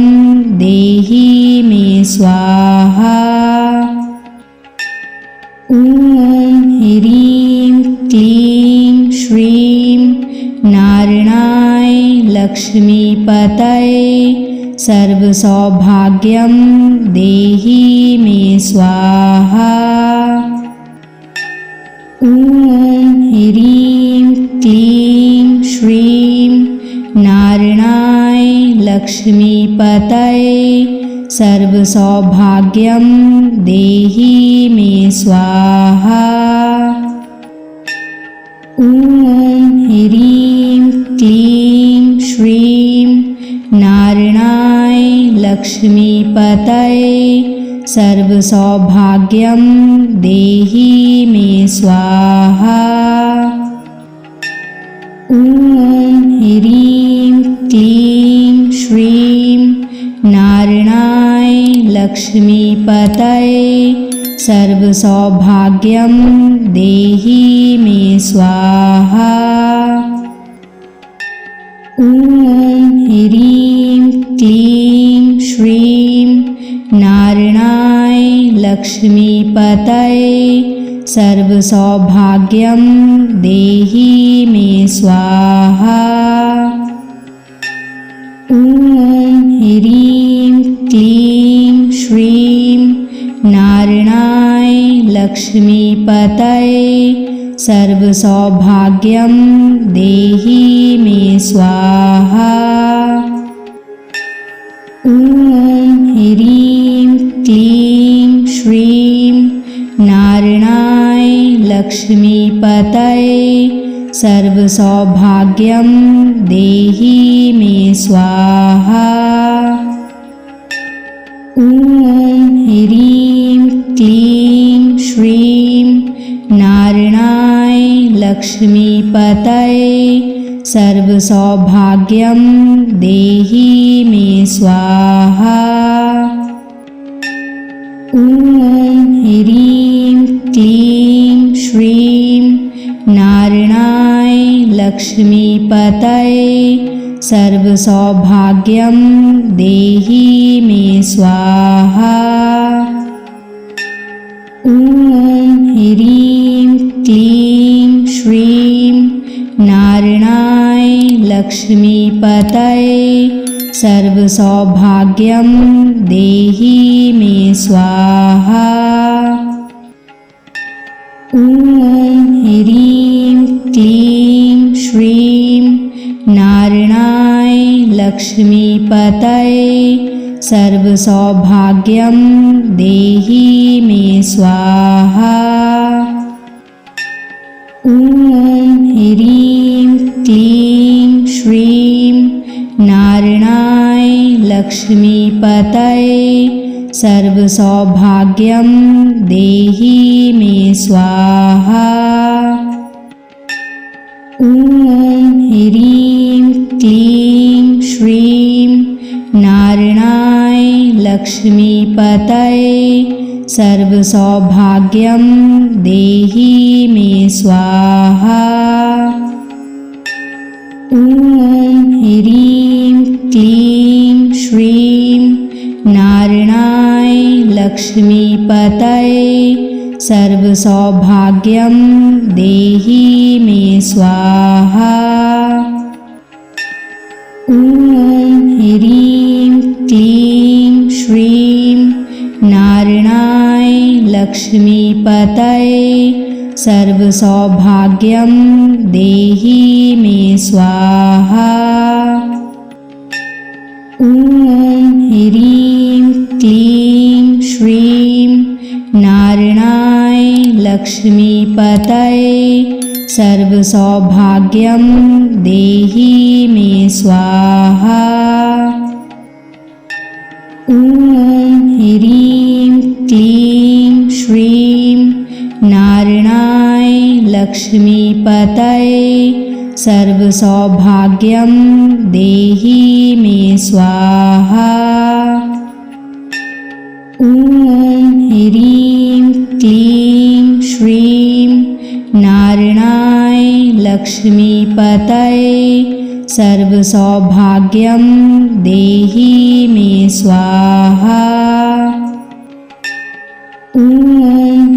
देहि मे स्वाहा। ॐ ह्रीं क्लीं श्रीं नारायणाय लक्ष्मीपतये सर्वसौभाग्यं देहि मे स्वाहा। ॐ ह्रीं क्लीं श्रीं नारायणाय लक्ष्मीपतये सर्वसौभाग्यं देहि मे स्वाहा। ॐ ह्रीं क्लीं श्रीं नारायणाय लक्ष्मीपतये सर्वसौभाग्यं देहि मे स्वाहा। ॐ ह्रीं क्लीं श्रीं नारायणाय लक्ष्मीपतये सर्वसौभाग्यं देहि मे स्वाहा। ॐ ह्रीं क्लीं श्रीं नारायणाय लक्ष्मीपतये सर्वसौभाग्यं देहि मे स्वाहा। ॐ ह्रीं क्लीं श्रीं नारायणाय लक्ष्मीपतये सर्वसौभाग्यं देहि मे स्वाहा। ॐ ह्रीं क्लीं श्रीं नारायणाय लक्ष्मीपतये सर्वसौभाग्यं देहि मे स्वाहा। ॐ ह्रीं क्लीं श्रीं नारायणाय लक्ष्मीपतये सर्वसौभाग्यं देहि मे स्वाहा। ॐ ह्रीं क्लीं श्रीं नारायणाय लक्ष्मीपतये सर्वसौभाग्यं देहि मे स्वाहा। ॐ ह्रीं क्लीं श्रीं नारायणाय लक्ष्मीपतये सर्वसौभाग्यं देहि मे स्वाहा। ॐ ह्रीं क्लीं श्रीं नारायणाय लक्ष्मीपतये सर्वसौभाग्यं देहि मे स्वाहा। ॐ ह्रीं क्लीं श्रीं नारायणाय लक्ष्मीपतये सर्वसौभाग्यं देहि मे स्वाहा। ॐ ह्रीं क्लीं श्रीं नारायणाय लक्ष्मीपतये सर्वसौभाग्यं देहि मे स्वाहा। ॐ ह्रीं क्लीं श्रीं नारायणाय लक्ष्मीपतये सर्वसौभाग्यं देहि मे स्वाहा। ॐ ह्रीं क्लीं श्रीं नारायणाय लक्ष्मीपतये सर्वसौभाग्यं देहि मे स्वाहा। ॐ ह्रीं क्लीं श्रीं नारायणाय लक्ष्मीपतये सर्वसौभाग्यं देहि मे स्वाहा। ॐ ह्रीं क्लीं श्रीं नारायणाय लक्ष्मीपतये सर्वसौभाग्यं देहि मे स्वाहा। ॐ ह्रीं क्लीं श्रीं नारायणाय लक्ष्मीपतये सर्वसौभाग्यं देहि मे स्वाहा। ॐ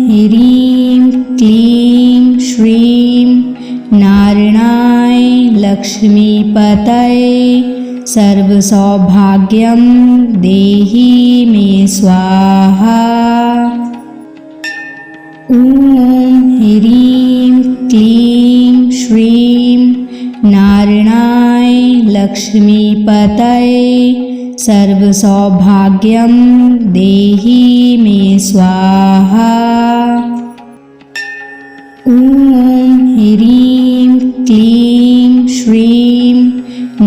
ह्रीं क्लीं श्रीं नारायणाय लक्ष्मीपतये सर्वसौभाग्यं देहि मे स्वाहा। ॐ ह्रीं क्लीं श्रीं नारायणाय लक्ष्मीपतये सर्वसौभाग्यं देहि मे स्वाहा। ॐ ह्रीं क्लीं श्रीं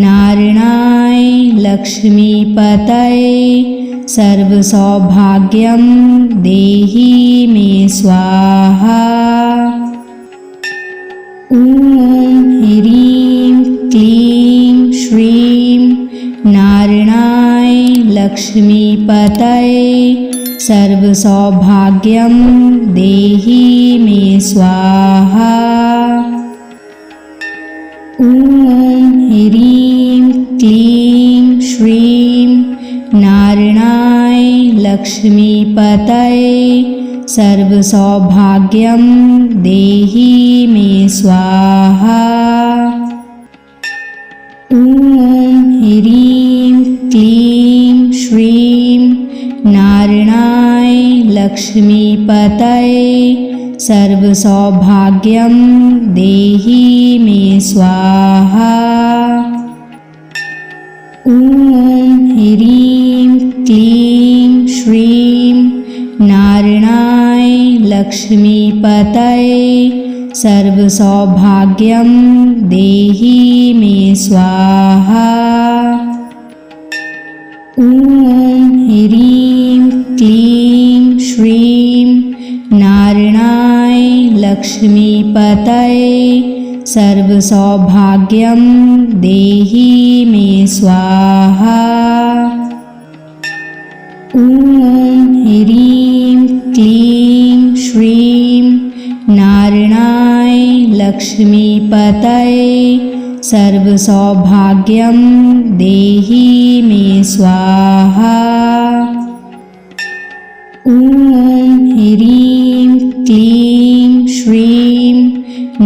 नारायणाय लक्ष्मीपतये सर्वसौभाग्यं देहि मे स्वाहा। ॐ ह्रीं क्लीं श्रीं नारायणाय लक्ष्मीपतये सर्वसौभाग्यं देहि मे स्वाहा। ॐ ह्रीं क्लीं श्रीं नारायणाय लक्ष्मीपतये सर्वसौभाग्यं देहि मे स्वाहा। ॐ ह्रीं क्लीं श्रीं नारायणाय लक्ष्मीपतये सर्वसौभाग्यं देहि मे स्वाहा। ॐ ह्रीं क्लीं श्रीं नारायणाय लक्ष्मीपतये सर्वसौभाग्यं देहि मे स्वाहा। ॐ ह्रीं क्लीं श्रीं नारायणाय लक्ष्मीपतये सर्वसौभाग्यं देहि मे स्वाहा। ॐ ह्रीं क्लीं श्रीं नारायणाय लक्ष्मीपतये सर्वसौभाग्यं देहि मे स्वाहा। ॐ ह्रीं क्लीं श्रीं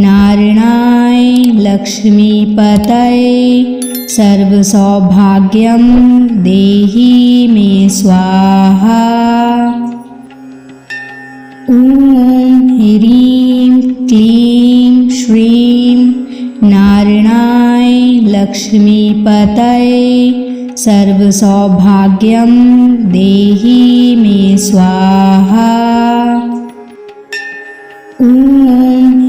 नारायणाय लक्ष्मीपतये सर्वसौभाग्यं देहि मे स्वाहा। ॐ ह्रीं क्लीं श्रीं नारायणाय लक्ष्मीपतये सर्वसौभाग्यं देहि मे स्वाहा। ॐ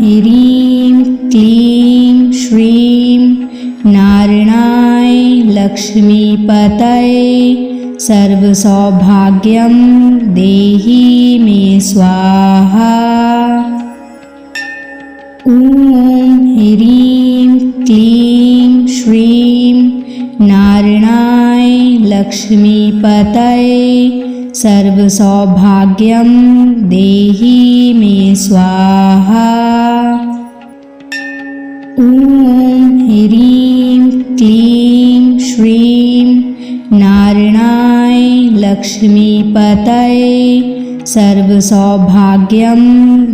ह्रीं क्लीं श्रीं नारायणाय लक्ष्मीपतये सर्वसौभाग्यं देहि मे स्वाहा। ॐ ह्रीं क्लीं श्रीं नारायणाय लक्ष्मीपतये सर्वसौभाग्यं देहि मे स्वाहा। ॐ ह्रीं क्लीं श्रीं नारायणाय लक्ष्मीपतये सर्वसौभाग्यं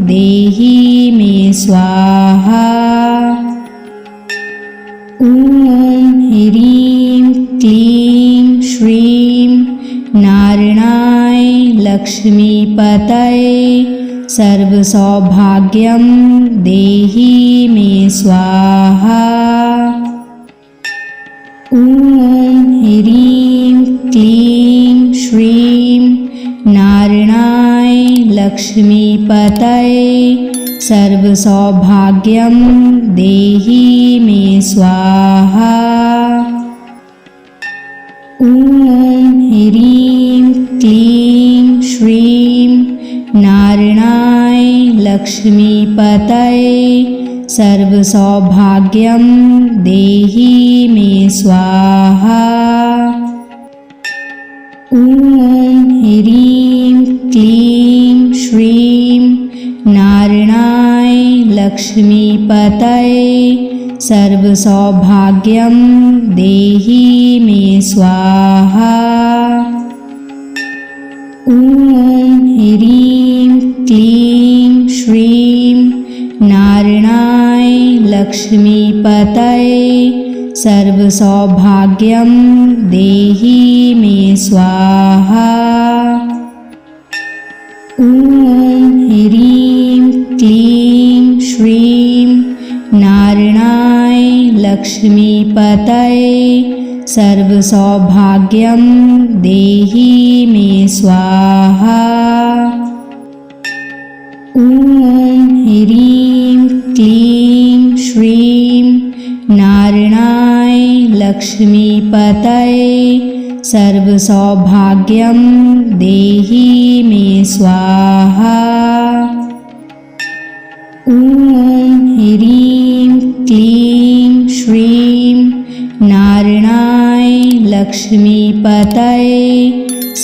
देहि मे स्वाहा। ॐ ह्रीं क्लीं श्रीं नारायणाय लक्ष्मीपतये सर्वसौभाग्यं देहि मे स्वाहा। ॐ ह्रीं क्लीं श्रीं नारायणाय लक्ष्मीपतये सर्वसौभाग्यं देहि मे स्वाहा। ॐ ह्रीं क्लीं श्रीं नारायणाय लक्ष्मीपतये सर्वसौभाग्यं देहि मे स्वाहा। ॐ ह्रीं क्लीं श्रीं नारायणाय लक्ष्मीपतये सर्वसौभाग्यं देहि मे स्वाहा। ॐ ह्रीं क्लीं श्रीं नारायणाय लक्ष्मीपतये सर्वसौभाग्यं देहि मे स्वाहा। ॐ ह्रीं क्लीं श्रीं नारायणाय लक्ष्मीपतये सर्वसौभाग्यं देहि मे स्वाहा। ॐ ह्रीं क्लीं श्रीं नारायणाय लक्ष्मीपतये सर्वसौभाग्यं देहि मे स्वाहा। ॐ ह्रीं क्लीं श्रीं नारायणाय लक्ष्मीपतये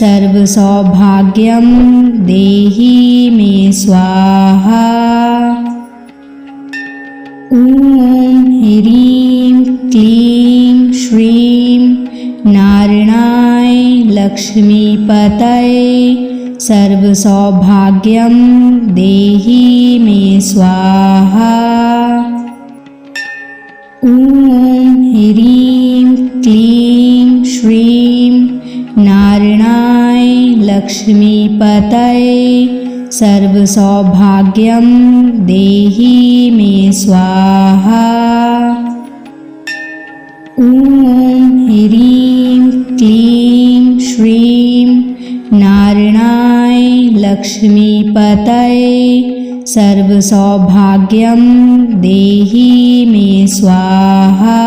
सर्वसौभाग्यं देहि मे स्वाहा। ॐ ह्रीं क्लीं श्रीं नारायणाय लक्ष्मीपतये सर्वसौभाग्यं देहि मे स्वाहा। ॐ ह्रीं क्लीं श्रीं नारायणाय लक्ष्मीपतये सर्वसौभाग्यं देहि मे स्वाहा। ॐ ह्रीं क्लीं श्रीं नारायणाय लक्ष्मीपतये सर्वसौभाग्यं देहि मे स्वाहा।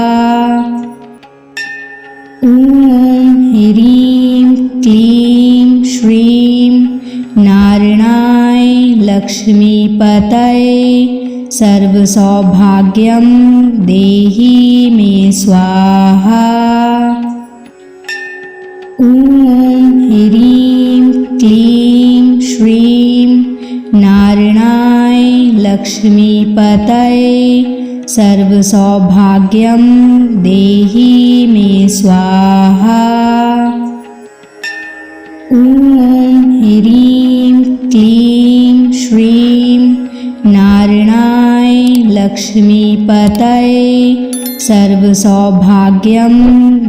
ॐ ह्रीं क्लीं श्रीं नारायणाय लक्ष्मीपतये सर्वसौभाग्यं देहि मे स्वाहा। ॐ ह्रीं क्लीं श्रीं नारायणाय लक्ष्मीपतये सर्वसौभाग्यं देहि मे स्वाहा। ॐ ह्रीं क्लीं श्रीं नारायणाय लक्ष्मीपतये सर्वसौभाग्यं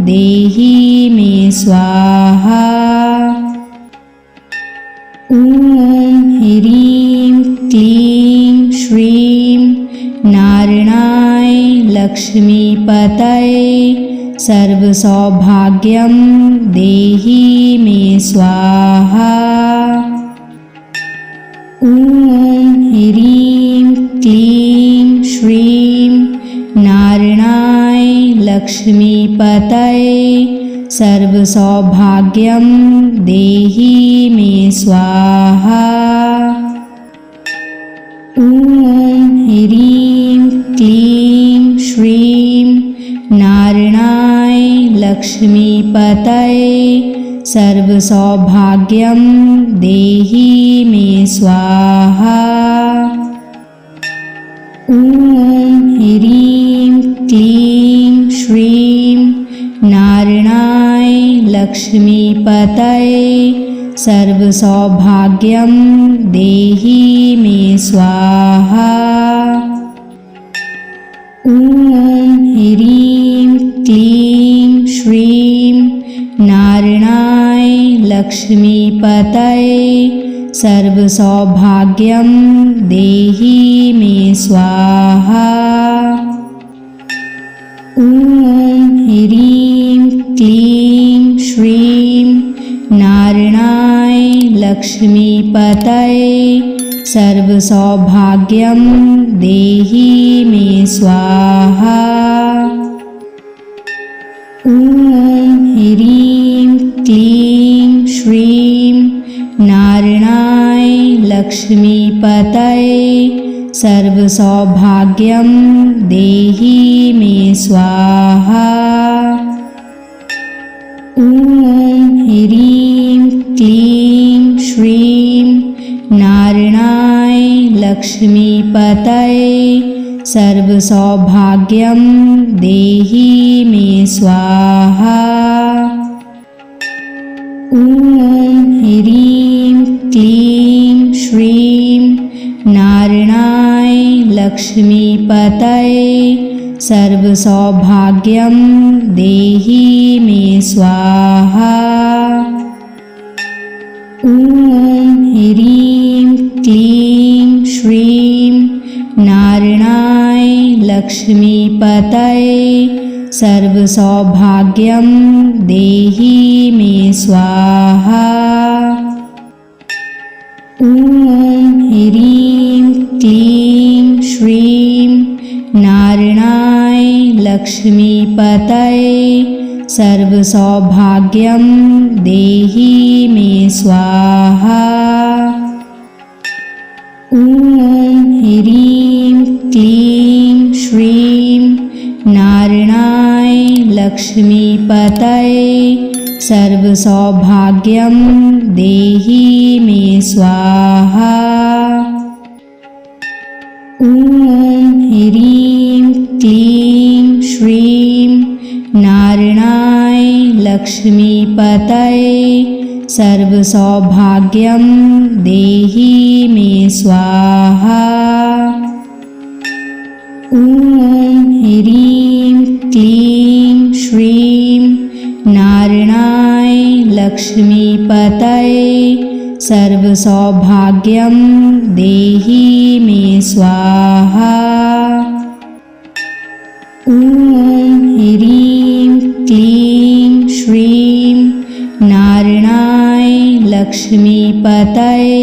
देहि मे स्वाहा। ॐ ह्रीं क्लीं श्रीं नारायणाय लक्ष्मीपतये सर्वसौभाग्यं देहि मे स्वाहा। ॐ ह्रीं क्लीं श्रीं नारायणाय लक्ष्मीपतये सर्वसौभाग्यं देहि मे स्वाहा। ॐ ह्रीं क्लीं श्रीं नारायणाय लक्ष्मीपतये सर्वसौभाग्यं देहि मे स्वाहा। ॐ ह्रीं क्लीं श्रीं नारायणाय लक्ष्मीपतये सर्वसौभाग्यं देहि मे स्वाहा। ॐ ह्रीं क्लीं श्रीं नारायणाय लक्ष्मीपतये सर्वसौभाग्यं देहि मे स्वाहा। ॐ ह्रीं क्लीं श्रीं नारायणाय लक्ष्मीपतये सर्वसौभाग्यं देहि मे स्वाहा। ॐ ह्रीं क्लीं श्रीं नारायणाय लक्ष्मीपतये सर्वसौभाग्यं देहि मे स्वाहा। ॐ ह्रीं क्लीं श्रीं नारायणाय लक्ष्मीपतये सर्वसौभाग्यं देहि मे स्वाहा। ॐ ह्रीं क्लीं श्रीं नारायणाय लक्ष्मीपतये सर्वसौभाग्यं देहि मे स्वाहा। ॐ ह्रीं क्लीं श्रीं नारायणाय लक्ष्मीपतये सर्वसौभाग्यं देहि मे स्वाहा। ॐ ह्रीं क्लीं श्रीं नारायणाय लक्ष्मीपतये सर्वसौभाग्यं देहि मे स्वाहा। ॐ ह्रीं क्लीं श्रीं नारायणाय लक्ष्मीपतये सर्वसौभाग्यं देहि मे स्वाहा। ॐ ह्रीं क्लीं श्रीं नारायणाय लक्ष्मीपतये सर्वसौभाग्यं देहि मे स्वाहा। ॐ ह्रीं क्लीं श्रीं नारायणाय लक्ष्मीपतये सर्वसौभाग्यं देहि मे स्वाहा। ॐ ह्रीं क्लीं श्रीं नारायणाय लक्ष्मीपतये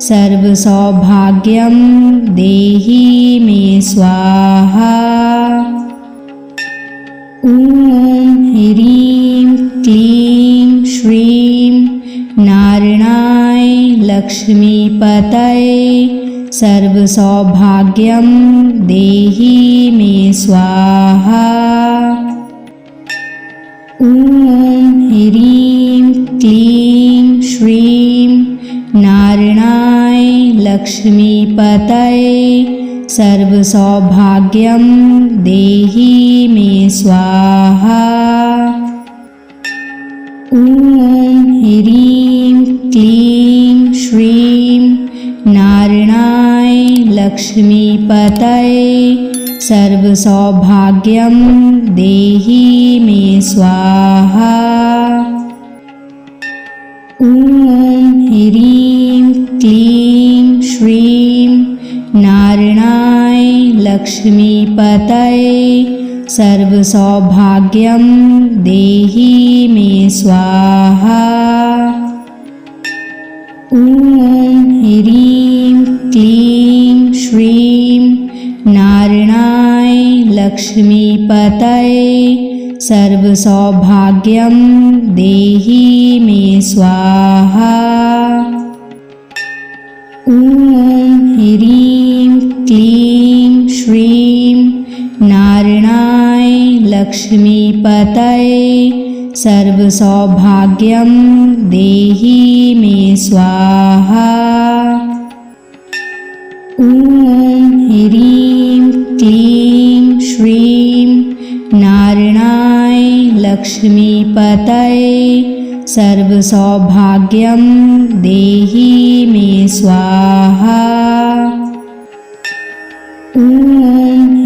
सर्वसौभाग्यं देहि मे स्वाहा। ॐ ह्रीं क्लीं श्रीं नारायणाय लक्ष्मीपतये सर्वसौभाग्यं देहि मे स्वाहा। ॐ ह्रीं क्लीं श्रीं नारायणाय लक्ष्मीपतये सर्वसौभाग्यं देहि मे स्वाहा। ॐ ह्रीं क्लीं श्रीं नारायणाय लक्ष्मीपतये सर्वसौभाग्यं देहि मे स्वाहा। ॐ ह्रीं क्लीं श्रीं नारायणाय लक्ष्मीपतये सर्वसौभाग्यं देहि मे स्वाहा। ॐ ह्रीं क्लीं श्रीं नारायणाय लक्ष्मीपतये सर्वसौभाग्यं देहि मे स्वाहा। ॐ ह्रीं क्लीं श्रीं नारायणाय लक्ष्मीपतये सर्वसौभाग्यं देहि मे स्वाहा। ॐ ह्रीं क्लीं श्रीं नारायणाय लक्ष्मीपतये सर्वसौभाग्यं देहि मे स्वाहा। ॐ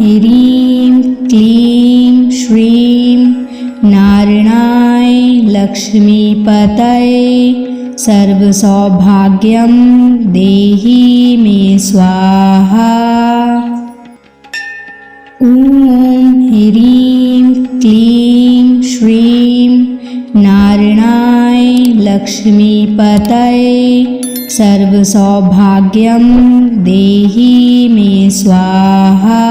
ह्रीं क्लीं श्रीं नारायणाय लक्ष्मीपतये सर्वसौभाग्यं देहि मे स्वाहा। ॐ ह्रीं क्लीं श्रीं नारायणाय लक्ष्मीपतये सर्वसौभाग्यं देहि मे स्वाहा।